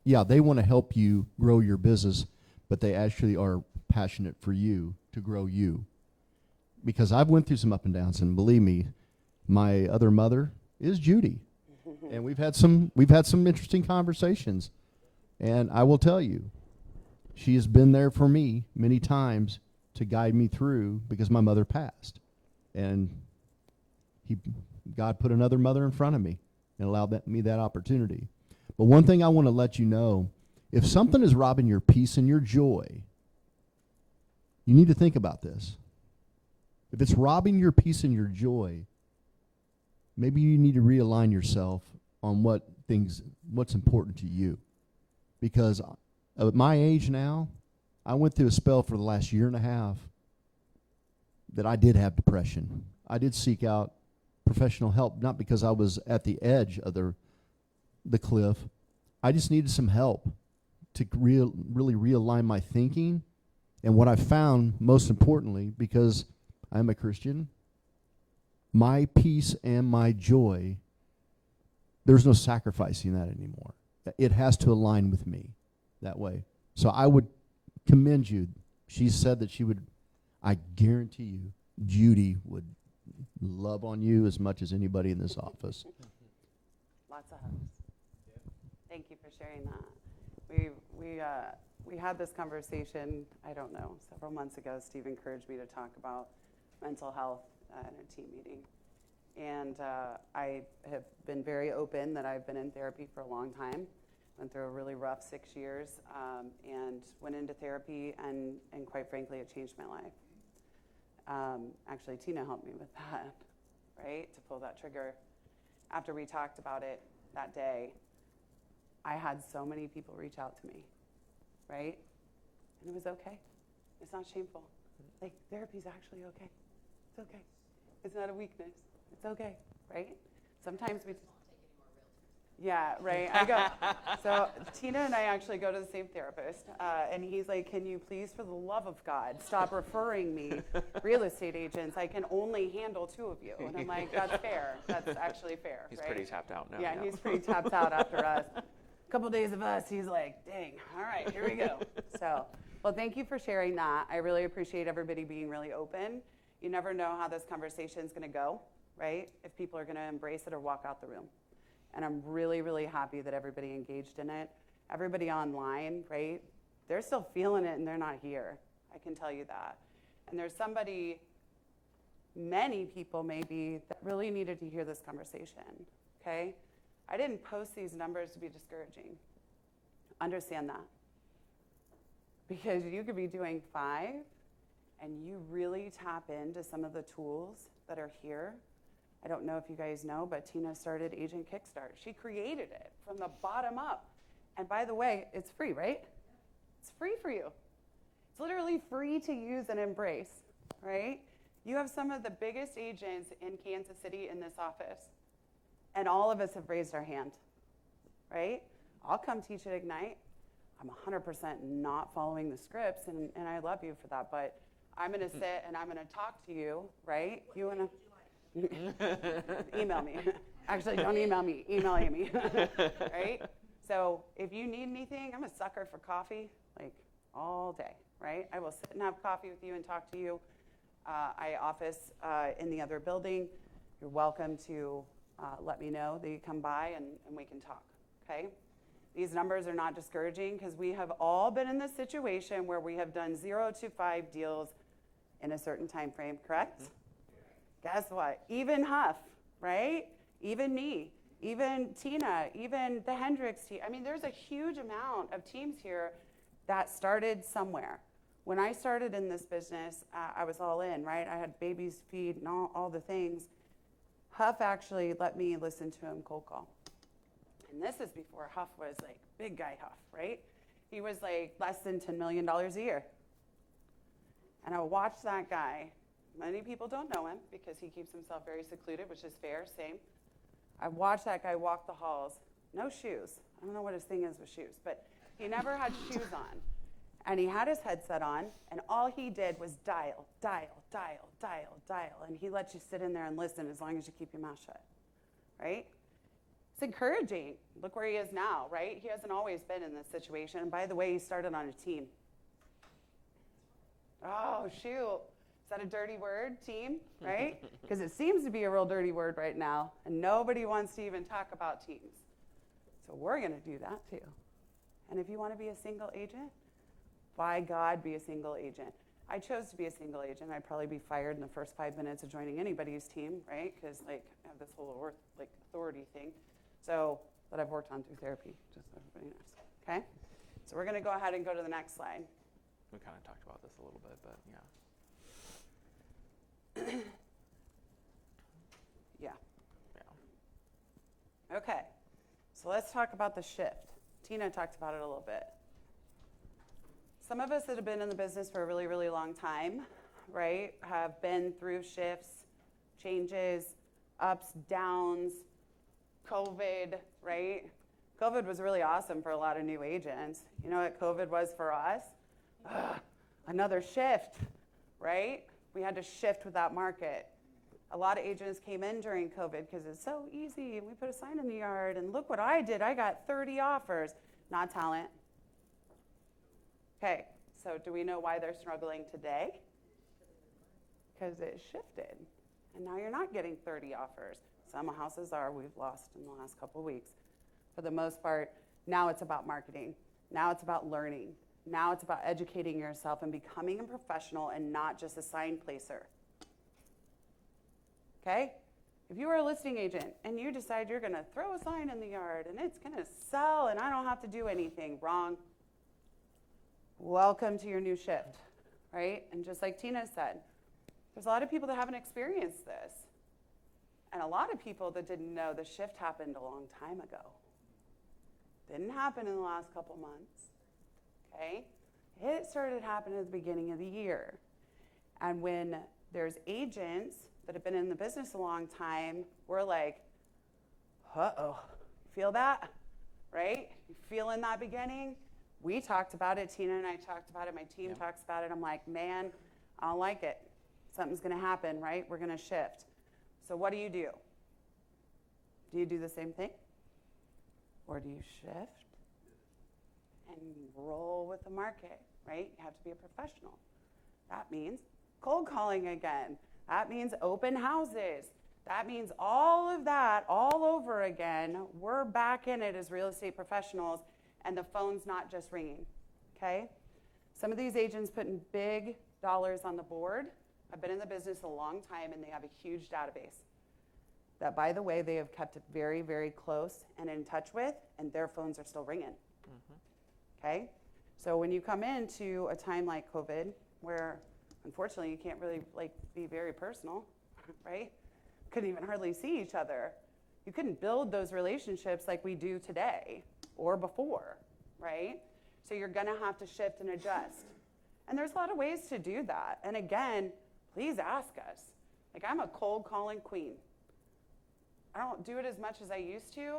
Speaker 15: yeah, they want to help you grow your business, but they actually are passionate for you to grow you. Because I've went through some up and downs, and believe me, my other mother is Judy. And we've had some interesting conversations. And I will tell you, she has been there for me many times to guide me through, because my mother passed. And God put another mother in front of me and allowed me that opportunity. But one thing I want to let you know, if something is robbing your peace and your joy, you need to think about this. If it's robbing your peace and your joy, maybe you need to realign yourself on what's important to you. Because at my age now, I went through a spell for the last year and a half that I did have depression. I did seek out professional help, not because I was at the edge of the cliff. I just needed some help to really realign my thinking. And what I found, most importantly, because I'm a Christian, my peace and my joy, there's no sacrificing that anymore. It has to align with me that way. So I would commend you. She said that she would, I guarantee you, Judy would love on you as much as anybody in this office.
Speaker 8: Lots of hugs. Thank you for sharing that. We had this conversation, I don't know, several months ago. Steve encouraged me to talk about mental health in a team meeting. And I have been very open that I've been in therapy for a long time. Went through a really rough 6 years and went into therapy, and quite frankly, it changed my life. Actually, Tina helped me with that, right, to pull that trigger. After we talked about it that day, I had so many people reach out to me, right? And it was okay. It's not shameful. Like, therapy's actually okay. It's okay. It's not a weakness. It's okay, right? Sometimes we... Yeah, right. I go. So Tina and I actually go to the same therapist, and he's like, "Can you please, for the love of God, stop referring me real estate agents? I can only handle 2 of you." And I'm like, "That's fair. That's actually fair."
Speaker 7: He's
Speaker 8: right?
Speaker 7: pretty tapped out now.
Speaker 8: Yeah, he's pretty tapped out after us. A couple days of us, he's like, "Dang, all right, here we go." So, well, thank you for sharing that. I really appreciate everybody being really open. You never know how this conversation is going to go, right? If people are going to embrace it or walk out the room. And I'm really, really happy that everybody engaged in it. Everybody online, right? They're still feeling it and they're not here. I can tell you that. And there's many people maybe, that really needed to hear this conversation, okay? I didn't post these numbers to be discouraging. Understand that. Because you could be doing 5 and you really tap into some of the tools that are here. I don't know if you guys know, but Tina started Agent Kickstart. She created it from the bottom up. And by the way, it's free, right? It's free for you. It's literally free to use and embrace, right? You have some of the biggest agents in Kansas City in this office. And all of us have raised our hand, right? I'll come teach at Ignite. I'm 100% not following the scripts, and I love you for that, but I'm going to sit and I'm going to talk to you, right? You want to... Email me. Actually, don't email me. Email Amy. Right? So if you need anything, I'm a sucker for coffee, like all day, right? I will sit and have coffee with you and talk to you. I office in the other building. You're welcome to let me know that you come by and we can talk, okay? These numbers are not discouraging because we have all been in this situation where we have done 0 to 5 deals in a certain time frame, correct? Mm-hmm. Guess what? Even Huff, right? Even me, even Tina, even the Hendricks team. I mean, there's a huge amount of teams here that started somewhere. When I started in this business, I was all in, right? I had babies feed and all the things. Huff actually let me listen to him cold call. And this is before Huff was like big guy Huff, right? He was like less than $10 million a year. And I watched that guy. Many people don't know him because he keeps himself very secluded, which is fair, same. I watched that guy walk the halls, no shoes. I don't know what his thing is with shoes, but he never had shoes on. And he had his headset on, and all he did was dial, dial, dial, dial, dial. And he lets you sit in there and listen as long as you keep your mouth shut, right? It's encouraging. Look where he is now, right? He hasn't always been in this situation. And by the way, he started on a team. Oh, shoot. Is that a dirty word, team, right? Because it seems to be a real dirty word right now, and nobody wants to even talk about teams. So we're going to do that too. And if you want to be a single agent, by God, be a single agent. I chose to be a single agent. I'd probably be fired in the first 5 minutes of joining anybody's team, right? Because I have this whole authority thing. So that I've worked on through therapy, just so everybody knows. Okay? So we're going to go ahead and go to the next slide.
Speaker 7: We kind of talked about this a little bit, but yeah.
Speaker 8: Yeah. Okay, so let's talk about the shift. Tina talked about it a little bit. Some of us that have been in the business for a really, really long time, right, have been through shifts, changes, ups, downs, COVID, right? COVID was really awesome for a lot of new agents. You know what COVID was for us? Another shift, right? We had to shift with that market. A lot of agents came in during COVID because it's so easy, and we put a sign in the yard, and look what I did. I got 30 offers. Not talent. Okay, so do we know why they're struggling today? Because it shifted, and now you're not getting 30 offers. Some houses are, we've lost in the last couple of weeks. For the most part, now it's about marketing. Now it's about learning. Now it's about educating yourself and becoming a professional and not just a sign placer. Okay? If you are a listing agent and you decide you're going to throw a sign in the yard and it's going to sell and I don't have to do anything, wrong. Welcome to your new shift, right? And just like Tina said, there's a lot of people that haven't experienced this. And a lot of people that didn't know the shift happened a long time ago. Didn't happen in the last couple months. Okay? It started happening at the beginning of the year. And when there's agents that have been in the business a long time, we're like, uh-oh, Feel that? Right? You feel in that beginning? We talked about it. Tina and I talked about it. My team talks about it. I'm like, man, I don't like it. Something's going to happen, right? We're going to shift. So what do? Do you do the same thing? Or do you shift and roll with the market, right? You have to be a professional. That means cold calling again. That means open houses. That means all of that all over again. We're back in it as real estate professionals, and the phone's not just ringing, okay? Some of these agents putting big dollars on the board. I've been in the business a long time, and they have a huge database that, by the way, they have kept it very, very close and in touch with, and their phones are still ringing, okay? So when you come into a time like COVID, where unfortunately you can't really be very personal, right? Couldn't even hardly see each other. You couldn't build those relationships like we do today or before, right? So you're gonna have to shift and adjust. And there's a lot of ways to do that. And again, please ask us. Like, I'm a cold calling queen. I don't do it as much as I used to,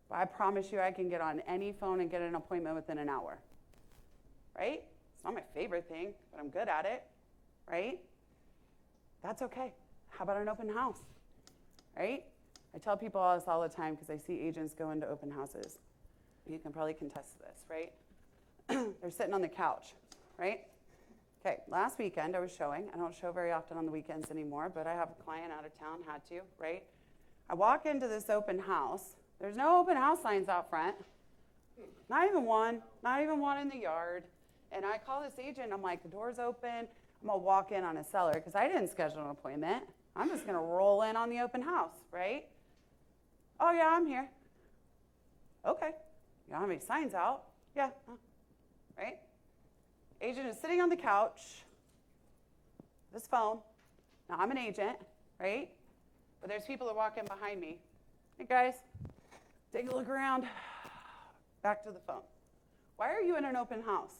Speaker 8: but I promise you I can get on any phone and get an appointment within an hour, right? It's not my favorite thing, but I'm good at it, right? That's okay. How about an open house, right? I tell people this all the time because I see agents go into open houses. You can probably contest this, right? They're sitting on the couch, right? Okay, last weekend I was showing. I don't show very often on the weekends anymore, but I have a client out of town, had to, right? I walk into this open house. There's no open house signs out front. Not even one in the yard. And I call this agent. I'm like, the door's open. I'm going to walk in on a seller because I didn't schedule an appointment. I'm just going to roll in on the open house, right? Oh, yeah, I'm here. Okay. You don't have any signs out? Yeah. Right? Agent is sitting on the couch, this phone. Now, I'm an agent, right? But there's people that walk in behind me. Hey, guys, take a look around. Back to the phone. Why are you in an open house?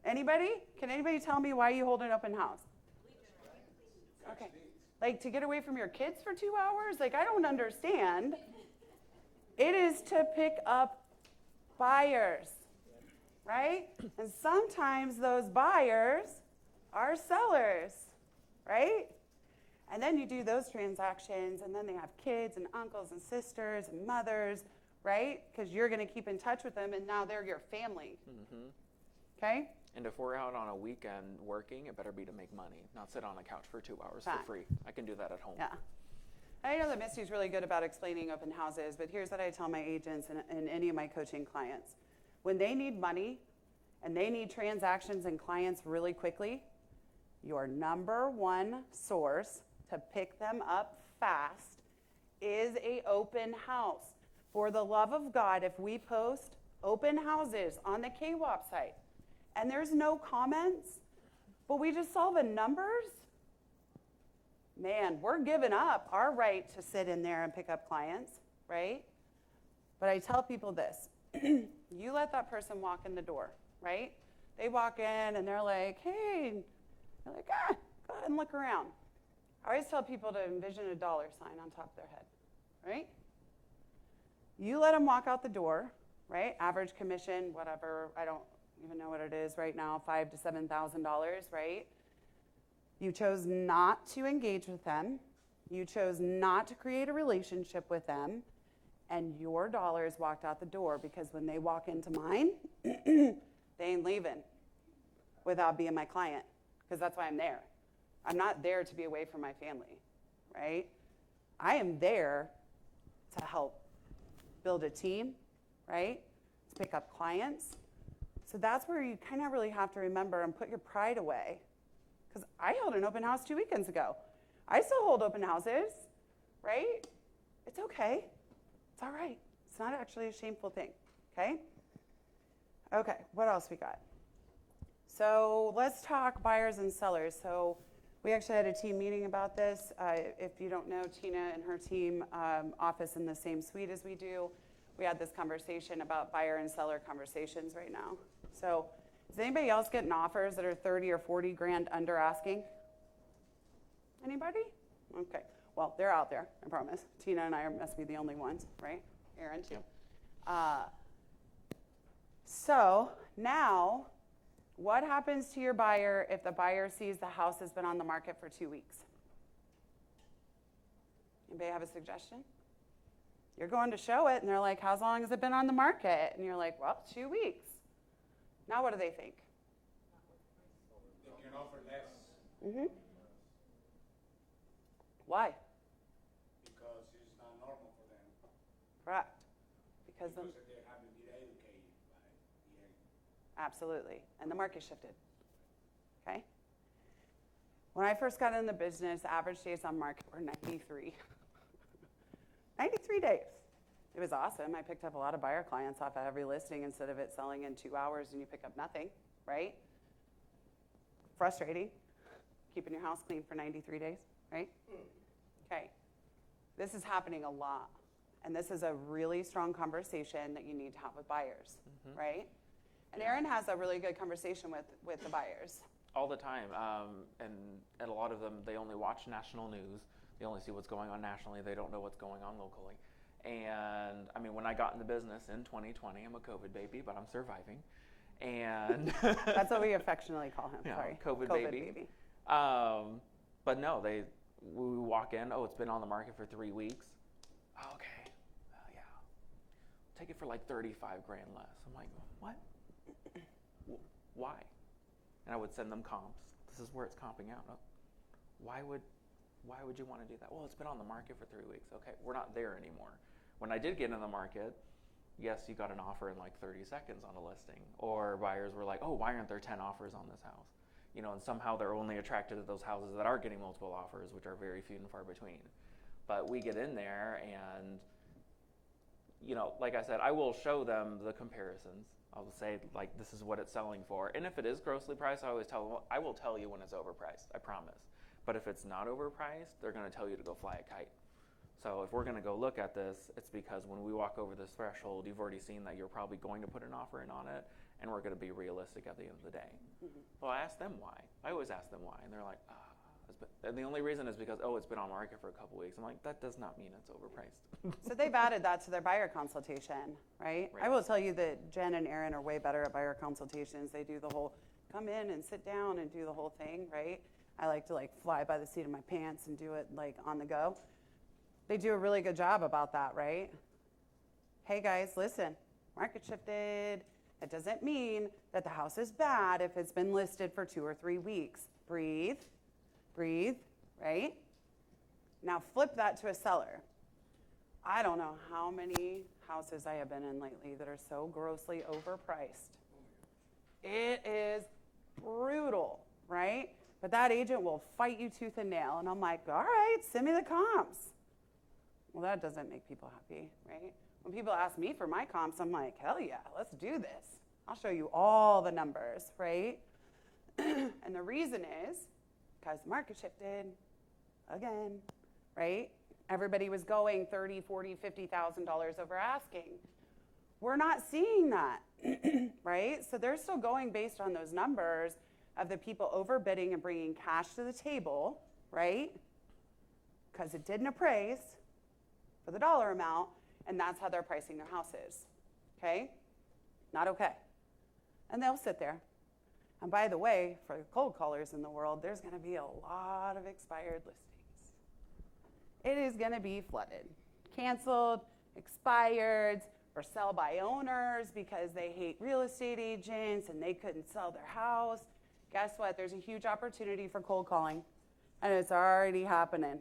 Speaker 8: Anybody? Can anybody tell me why you hold an open house? Okay. Like, to get away from your kids for 2 hours? Like, I don't understand. It is to pick up buyers, right? And sometimes those buyers are sellers, right? And then you do those transactions, and then they have kids and uncles and sisters and mothers, right? Because you're going to keep in touch with them, and now they're your family. Okay?
Speaker 7: And if we're out on a weekend working, it better be to make money, not sit on a couch for 2 hours
Speaker 8: Fact.
Speaker 7: for free. I can do that at home.
Speaker 8: Yeah. I know that Misty's really good about explaining open houses, but here's what I tell my agents and any of my coaching clients. When they need money and they need transactions and clients really quickly, your number one source to pick them up fast is a open house. For the love of God, if we post open houses on the KWAP site and there's no comments, but we just saw the numbers, man, we're giving up our right to sit in there and pick up clients, right? But I tell people this. You let that person walk in the door, right? They walk in and they're like, hey, you're like, go ahead and look around. I always tell people to envision a dollar sign on top of their head, right? You let them walk out the door, right? Average commission, whatever, I don't even know what it is right now, $5,000 to $7,000, right? You chose not to engage with them. You chose not to create a relationship with them. And your dollars walked out the door because when they walk into mine, they ain't leaving without being my client, because that's why I'm there. I'm not there to be away from my family, right? I am there to help build a team, right? To pick up clients. So that's where you kind of really have to remember and put your pride away. Because I held an open house 2 weekends ago. I still hold open houses, right? It's okay. It's all right. It's not actually a shameful thing, okay? Okay, what else we got? So let's talk buyers and sellers. So we actually had a team meeting about this. If you don't know, Tina and her team office in the same suite as we do. We had this conversation about buyer and seller conversations right now. So is anybody else getting offers that are 30 or 40 grand under asking? Anybody? Okay. Well, they're out there, I promise. Tina and I must be the only ones, right? Aaron too.
Speaker 7: Yep.
Speaker 8: So now, what happens to your buyer if the buyer sees the house has been on the market for 2 weeks? Anybody have a suggestion? You're going to show it, and they're like, how long has it been on the market? And you're like, well, 2 weeks. Now what do they think?
Speaker 16: They can offer less.
Speaker 8: Mm-hmm. Why?
Speaker 16: Because it's not normal for them.
Speaker 8: Correct. Because
Speaker 16: they haven't been educated by the area.
Speaker 8: Absolutely. And the market shifted. Okay? When I first got in the business, average days on market were 93. 93 days. It was awesome. I picked up a lot of buyer clients off of every listing instead of it selling in 2 hours and you pick up nothing, right? Frustrating. Keeping your house clean for 93 days, right? Okay. This is happening a lot. And this is a really strong conversation that you need to have with buyers, right? And Aaron has a really good conversation with the buyers.
Speaker 7: All the time. And a lot of them, they only watch national news. They only see what's going on nationally. They don't know what's going on locally. And I mean, when I got in the business in 2020, I'm a COVID baby, but I'm surviving. And
Speaker 8: that's what we affectionately call him.
Speaker 7: Yeah,
Speaker 8: sorry,
Speaker 7: COVID baby. But no, we walk in. Oh, it's been on the market for 3 weeks. Oh, okay, yeah, take it for like 35 grand less. I'm like, what? Why? And I would send them comps. This is where it's comping out. Why would you want to do that? Well, it's been on the market for 3 weeks. Okay, we're not there anymore. When I did get in the market, yes, you got an offer in like 30 seconds on a listing. Or buyers were like, oh, why aren't there 10 offers on this house? You know, and somehow they're only attracted to those houses that are getting multiple offers, which are very few and far between. But we get in there and, you know, like I said, I will show them the comparisons. I'll say, like, this is what it's selling for. And if it is grossly priced, I will tell you when it's overpriced, I promise. But if it's not overpriced, they're going to tell you to go fly a kite. So if we're going to go look at this, it's because when we walk over this threshold, you've already seen that you're probably going to put an offer in on it, and we're going to be realistic at the end of the day. Mm-hmm. Well, I ask them why. I always ask them why, and they're like, and the only reason is because, oh, it's been on market for a couple weeks. I'm like, that does not mean it's overpriced.
Speaker 8: So they've added that to their buyer consultation, right? I will tell you that Jen and Aaron are way better at buyer consultations. They do the whole come in and sit down and do the whole thing, right? I like to fly by the seat of my pants and do it on the go. They do a really good job about that, right? Hey guys, listen, market shifted. It doesn't mean that the house is bad if it's been listed for 2 or 3 weeks. Breathe, right? Now flip that to a seller. I don't know how many houses I have been in lately that are so grossly overpriced. It is brutal, right? But that agent will fight you tooth and nail. And I'm like, all right, send me the comps. Well, that doesn't make people happy, right? When people ask me for my comps, I'm like, hell yeah, let's do this. I'll show you all the numbers, right? And the reason is because the market shifted again, right? Everybody was going $30,000, $40,000, $50,000 over asking. We're not seeing that, right? So they're still going based on those numbers of the people overbidding and bringing cash to the table, right? Because it didn't appraise for the dollar amount, and that's how they're pricing their houses, okay? Not okay. And they'll sit there. And by the way, for the cold callers in the world, there's going to be a lot of expired listings. It is going to be flooded, canceled, expired, or sell by owners because they hate real estate agents and they couldn't sell their house. Guess what? There's a huge opportunity for cold calling, and it's already happening.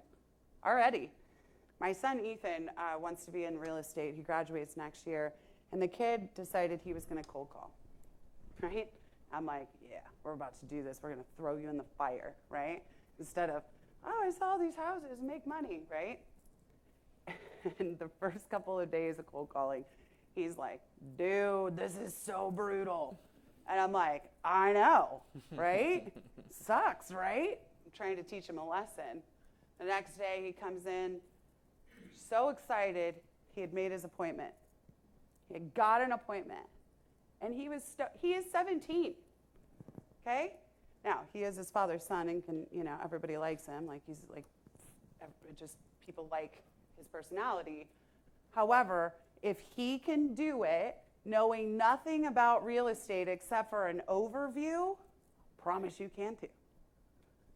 Speaker 8: Already. My son, Ethan, wants to be in real estate. He graduates next year, and the kid decided he was going to cold call, right? I'm like, yeah, we're about to do this. We're going to throw you in the fire, right? Instead of, oh, I saw these houses, make money, right? And the first couple of days of cold calling, he's like, dude, this is so brutal. And I'm like, I know, right? Sucks, right? I'm trying to teach him a lesson. The next day he comes in, so excited, he had made his appointment. He had got an appointment. And he is 17, okay? Now, he is his father's son and can, everybody likes him. He's just people like his personality. However, If he can do it, knowing nothing about real estate except for an overview, promise you can too.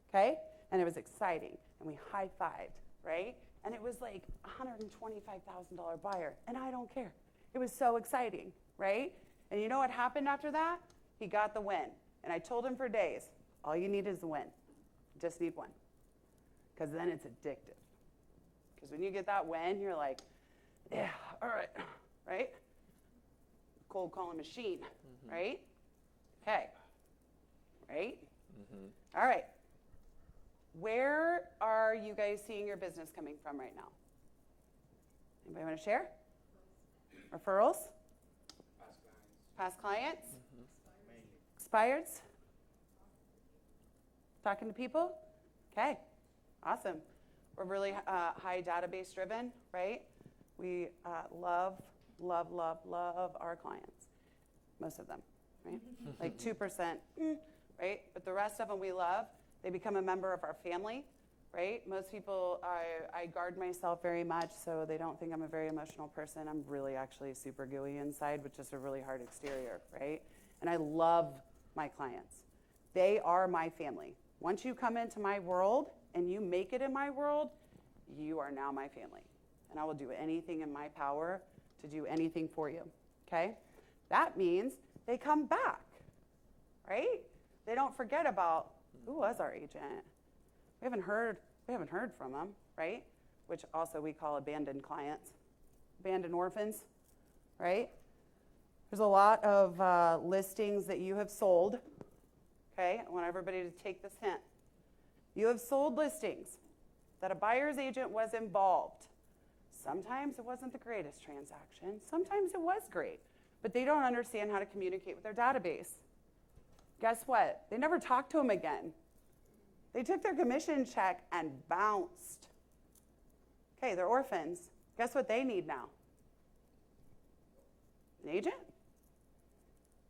Speaker 8: Okay? And it was exciting. And we high-fived, right? And it was like $125,000 buyer. And I don't care. It was so exciting, right? And you know what happened after that? He got the win. And I told him for days, all you need is a win. You just need one. Because then it's addictive. Because when you get that win, you're like, yeah, all right, right? Cold calling machine, right? Okay, right? All right. Where are you guys seeing your business coming from right now? Anybody want to share? Referrals? Past clients? Expireds? Talking to people? Okay, awesome. We're really high database driven, right? We love our clients. Most of them, right? Like 2%, right? But the rest of them we love. They become a member of our family, right? Most people, I guard myself very much so they don't think I'm a very emotional person. I'm really actually super gooey inside with just a really hard exterior, right? And I love my clients. They are my family. Once you come into my world and you make it in my world, you are now my family. And I will do anything in my power to do anything for you, okay? That means they come back, right? They don't forget about who was our agent. We haven't heard from them, right? Which also we call abandoned clients, abandoned orphans, right? There's a lot of listings that you have sold, okay? I want everybody to take this hint. You have sold listings that a buyer's agent was involved. Sometimes it wasn't the greatest transaction. Sometimes it was great, but they don't understand how to communicate with their database. Guess what? They never talked to them again. They took their commission check and bounced. Okay, they're orphans. Guess what they need now? An agent?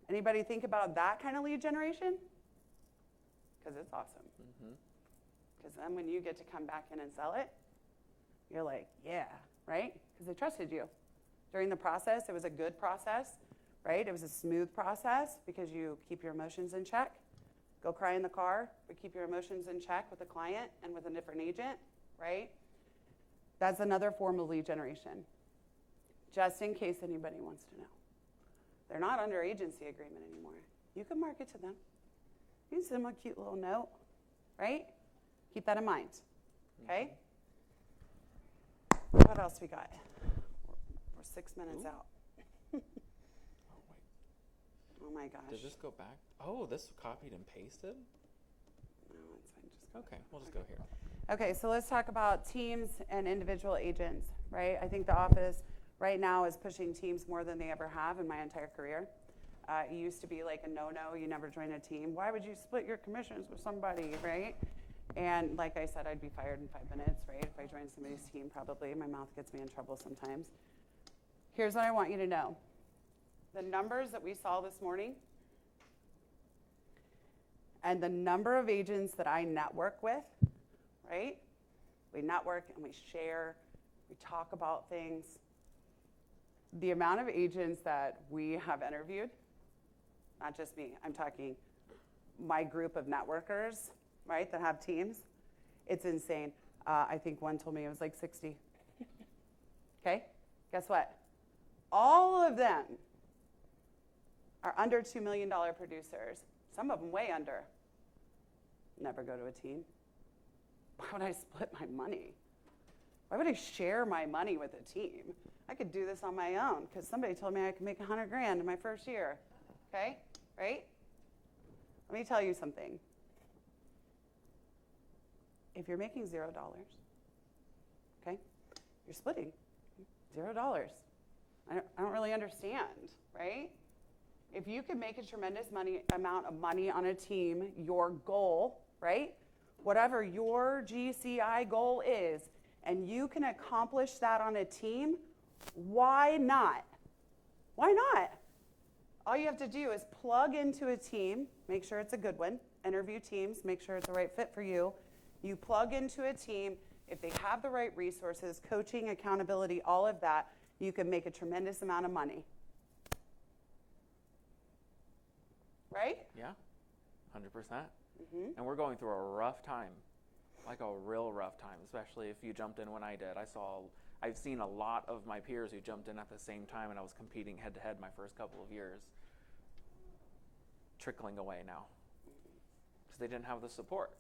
Speaker 8: Anybody think about that kind of lead generation? Because it's awesome. Because then when you get to come back in and sell it, you're like, yeah, right? Because they trusted you. During the process, it was a good process, right? It was a smooth process because you keep your emotions in check. Go cry in the car, but keep your emotions in check with a client and with a different agent, right? That's another form of lead generation, just in case anybody wants to know. They're not under agency agreement anymore. You can market to them. You can send them a cute little note, right? Keep that in mind, okay? What else we got? We're 6 minutes out. Oh my gosh.
Speaker 7: Did this go back? Oh, this copied and pasted?
Speaker 8: No, it's fine. Just go
Speaker 7: Okay, we'll just go here.
Speaker 8: Okay, so let's talk about teams and individual agents, right? I think the office right now is pushing teams more than they ever have in my entire career. It used to be like a no-no, you never join a team. Why would you split your commissions with somebody, right? And like I said, I'd be fired in 5 minutes, right? If I joined somebody's team, probably. My mouth gets me in trouble sometimes. Here's what I want you to know. The numbers that we saw this morning and the number of agents that I network with, right? We network and we share, we talk about things. The amount of agents that we have interviewed, not just me, I'm talking my group of networkers, right, that have teams, it's insane. I think one told me it was like 60. Okay, guess what? All of them are under $2 million producers. Some of them way under. Never go to a team. Why would I split my money? Why would I share my money with a team? I could do this on my own because somebody told me I could make $100,000 in my first year. Okay, right? Let me tell you something. If you're making $0, okay, you're splitting $0. I don't really understand, right? If you can make a tremendous amount of money on a team, your goal, right? Whatever your GCI goal is, and you can accomplish that on a team, why not? Why not? All you have to do is plug into a team, make sure it's a good one, interview teams, make sure it's the right fit for you. You plug into a team, if they have the right resources, coaching, accountability, all of that, you can make a tremendous amount of money. Right?
Speaker 7: Yeah, 100%. And we're going through a rough time, like a real rough time, especially if you jumped in when I did. I've seen a lot of my peers who jumped in at the same time, and I was competing head to head my first couple of years, trickling away now because they didn't have the support.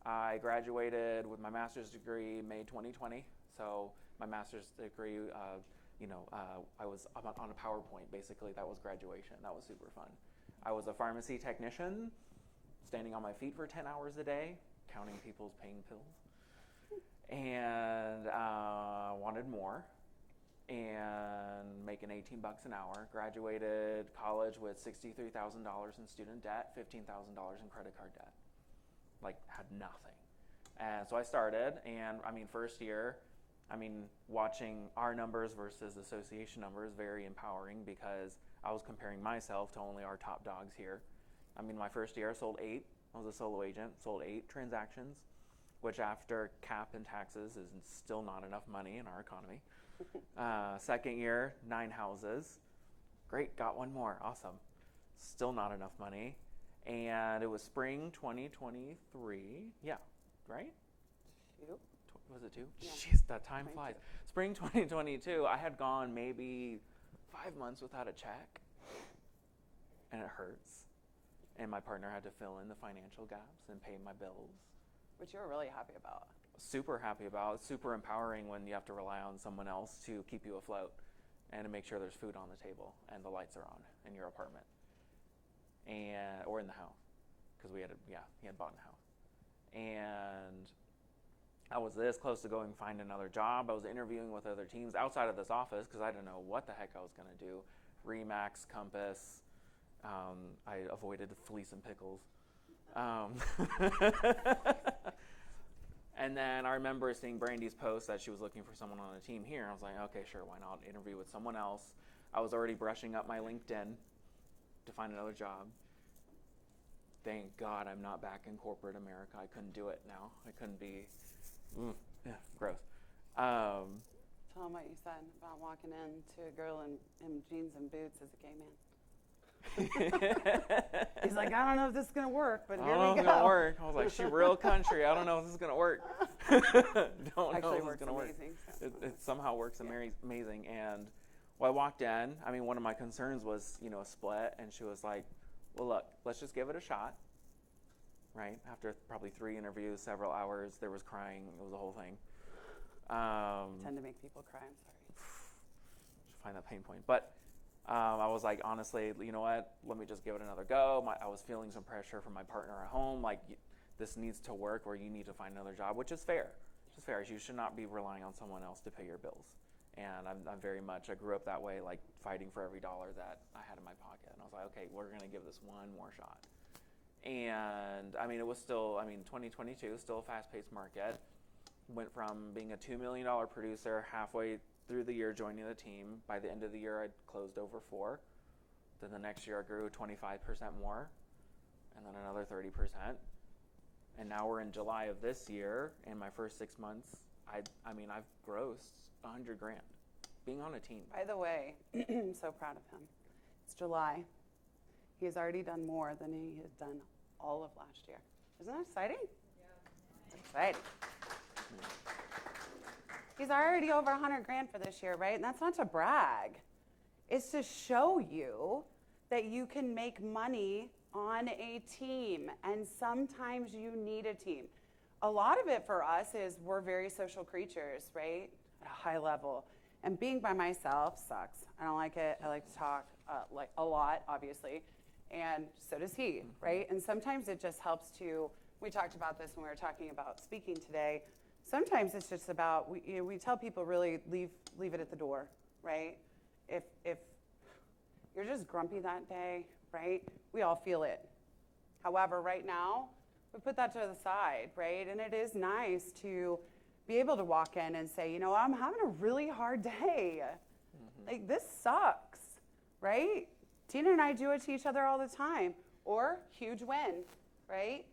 Speaker 7: I graduated with my master's degree May 2020. So my master's degree, I was on a PowerPoint, basically. That was graduation. That was super fun. I was a pharmacy technician, standing on my feet for 10 hours a day, counting people's pain pills, and wanted more, and making $18 an hour. Graduated college with $63,000 in student debt, $15,000 in credit card debt. Like, had nothing. And so I started, and first year, watching our numbers versus association numbers, very empowering because I was comparing myself to only our top dogs here. My first year I sold 8. I was a solo agent, sold 8 transactions, which after cap and taxes is still not enough money in our economy. Second year, 9 houses. Great, got 1 more, awesome. Still not enough money. And it was spring 2023. Yeah, right?
Speaker 8: 2?
Speaker 7: Was it 2?
Speaker 8: Yeah.
Speaker 7: Jeez, that time flies. Spring 2022, I had gone maybe 5 months without a check. And it hurts. And my partner had to fill in the financial gaps and pay my bills.
Speaker 8: Which you were really happy about.
Speaker 7: Super happy about. It's super empowering when you have to rely on someone else to keep you afloat and to make sure there's food on the table and the lights are on in your apartment. Or in the house, because he had bought a house. And I was this close to going find another job. I was interviewing with other teams outside of this office because I didn't know what the heck I was going to do. Remax, Compass. I avoided Fleece and Pickles. And then I remember seeing Brandy's post that she was looking for someone on a team here. I was like, okay, sure, why not interview with someone else? I was already brushing up my LinkedIn to find another job. Thank God I'm not back in corporate America. I couldn't do it now. I couldn't be, gross.
Speaker 8: Tell them what you said about walking into a girl in jeans and boots as a gay man. He's like, I don't know if this is going to work, but here we go.
Speaker 7: I don't know if it's going to work. I was like, she real country. I don't know if this is going to work. Don't know if it's going to work.
Speaker 8: So.
Speaker 7: It somehow works amazing. And I walked in. One of my concerns was, a split. And she was like, well, look, let's just give it a shot. Right? After probably 3 interviews, several hours, there was crying. It was a whole thing.
Speaker 8: Tend to make people cry. I'm sorry.
Speaker 7: Find that pain point. But I was like, honestly, you know what? Let me just give it another go. I was feeling some pressure from my partner at home. Like, this needs to work, or you need to find another job, which is fair. It's fair. You should not be relying on someone else to pay your bills. And I'm very much, I grew up that way, like fighting for every dollar that I had in my pocket. And I was like, okay, we're going to give this one more shot. And it was still, 2022, still a fast-paced market. Went from being a $2 million producer halfway through the year joining the team. By the end of the year, I'd closed over 4. Then the next year, I grew 25% more, and then another 30%. And now we're in July of this year. In my first 6 months, I've grossed $100,000 being on a team.
Speaker 8: By the way, I'm so proud of him. It's July. He has already done more than he had done all of last year. Isn't that exciting? Yeah. It's exciting. He's already over $100,000 for this year, right? And that's not to brag. It's to show you that you can make money on a team. And sometimes you need a team. A lot of it for us is we're very social creatures, right? At a high level. And being by myself sucks. I don't like it. I like to talk like a lot, obviously. And so does he, right? And sometimes it just helps to, we talked about this when we were talking about speaking today. Sometimes it's just about, we tell people really leave it at the door, right? If you're just grumpy that day, right? We all feel it. However, right now, we put that to the side, right? And it is nice to be able to walk in and say, I'm having a really hard day. Like, this sucks, right? Tina and I do it to each other all the time. Or, huge win, right?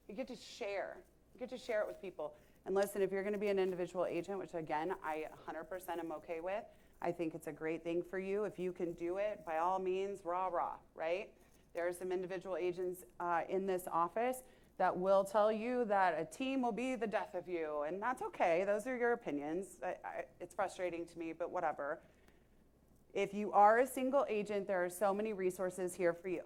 Speaker 8: You get to share. You get to share it with people. And listen, if you're going to be an individual agent, which again, I 100% am okay with, I think it's a great thing for you. If you can do it, by all means, rah, right? There are some individual agents in this office that will tell you that a team will be the death of you, and that's okay. Those are your opinions. It's frustrating to me, but whatever. If you are a single agent, there are so many resources here for you.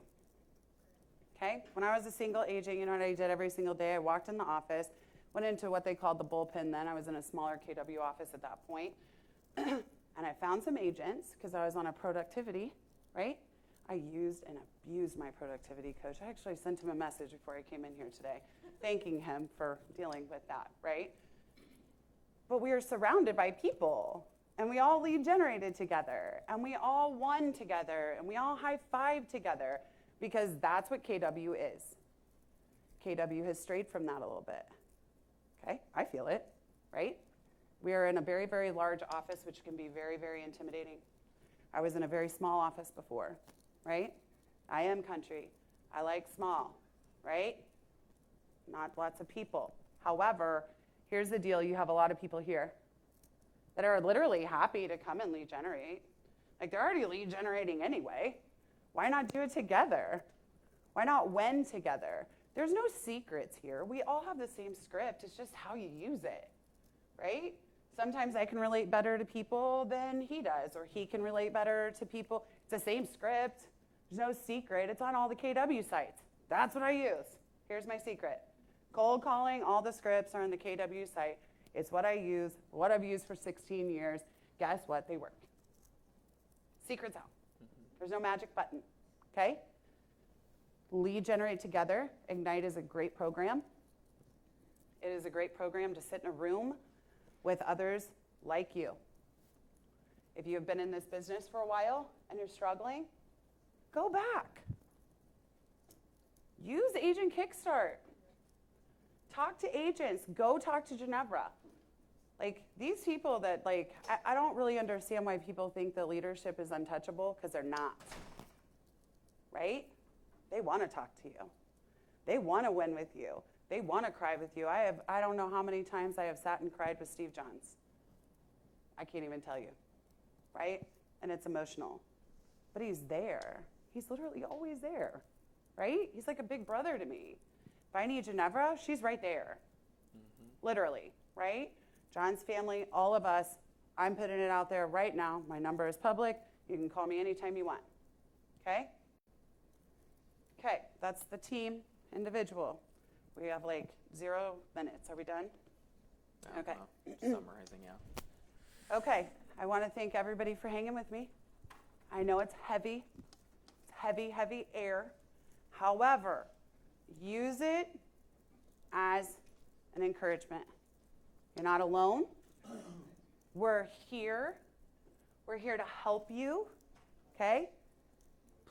Speaker 8: Okay? When I was a single agent, you know what I did every single day? I walked in the office, went into what they called the bullpen then. I was in a smaller KW office at that point. And I found some agents because I was on a productivity, right? I used and abused my productivity coach. I actually sent him a message before I came in here today, thanking him for dealing with that, right? But we are surrounded by people, and we all lead generated together, and we all won together, and we all high-fived together, because that's what KW is. KW has strayed from that a little bit. Okay, I feel it, right? We are in a very, very large office, which can be very, very intimidating. I was in a very small office before, right? I am country. I like small, right? Not lots of people. However, here's the deal. You have a lot of people here that are literally happy to come and lead generate. Like, they're already lead generating anyway. Why not do it together? Why not win together? There's no secrets here. We all have the same script. It's just how you use it, right? Sometimes I can relate better to people than he does, or he can relate better to people. It's the same script. There's no secret. It's on all the KW sites. That's what I use. Here's my secret. Cold calling, all the scripts are on the KW site. It's what I use, what I've used for 16 years. Guess what? They work. Secret's out. There's no magic button, okay? Lead generate together. Ignite is a great program. It is a great program to sit in a room with others like you. If you have been in this business for a while and you're struggling, go back. Use Agent Kickstart. Talk to agents. Go talk to Ginevra. Like, these people that, like, I don't really understand why people think that leadership is untouchable, because they're not, right? They want to talk to you. They want to win with you. They want to cry with you. I don't know how many times I have sat and cried with Steve Johns. I can't even tell you, right? And it's emotional. But he's there. He's literally always there, right? He's like a big brother to me. If I need Ginevra, she's right there, literally, right? John's family, all of us, I'm putting it out there right now. My number is public. You can call me anytime you want, okay? Okay, that's the team, individual. We have like 0 minutes. Are we done? Okay.
Speaker 7: Summarizing, yeah.
Speaker 8: Okay, I want to thank everybody for hanging with me. I know it's heavy. It's heavy, heavy air. However, use it as an encouragement. You're not alone. We're here. We're here to help you, okay?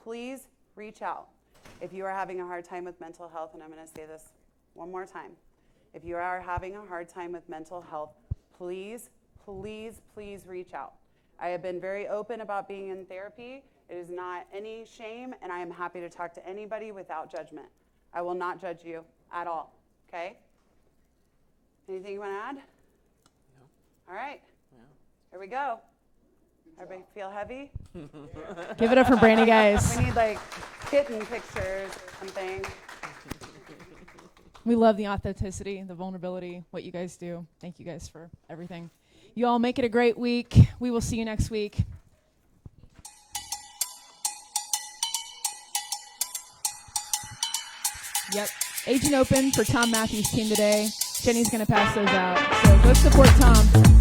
Speaker 8: Please reach out. If you are having a hard time with mental health, and I'm going to say this one more time. If you are having a hard time with mental health, please, please, please reach out. I have been very open about being in therapy. It is not any shame, and I am happy to talk to anybody without judgment. I will not judge you at all, okay? Anything you want to add?
Speaker 7: No.
Speaker 8: All right.
Speaker 7: Yeah.
Speaker 8: Here we go. Everybody feel heavy?
Speaker 2: Give it up for Brandy, guys.
Speaker 8: We need like kitten pictures or something.
Speaker 2: We love the authenticity, the vulnerability, what you guys do. Thank you guys for everything. You all make it a great week. We will see you next week. Yep. Agent Open for Tom Matthews' team today. Jenny's going to pass those out. So go support Tom.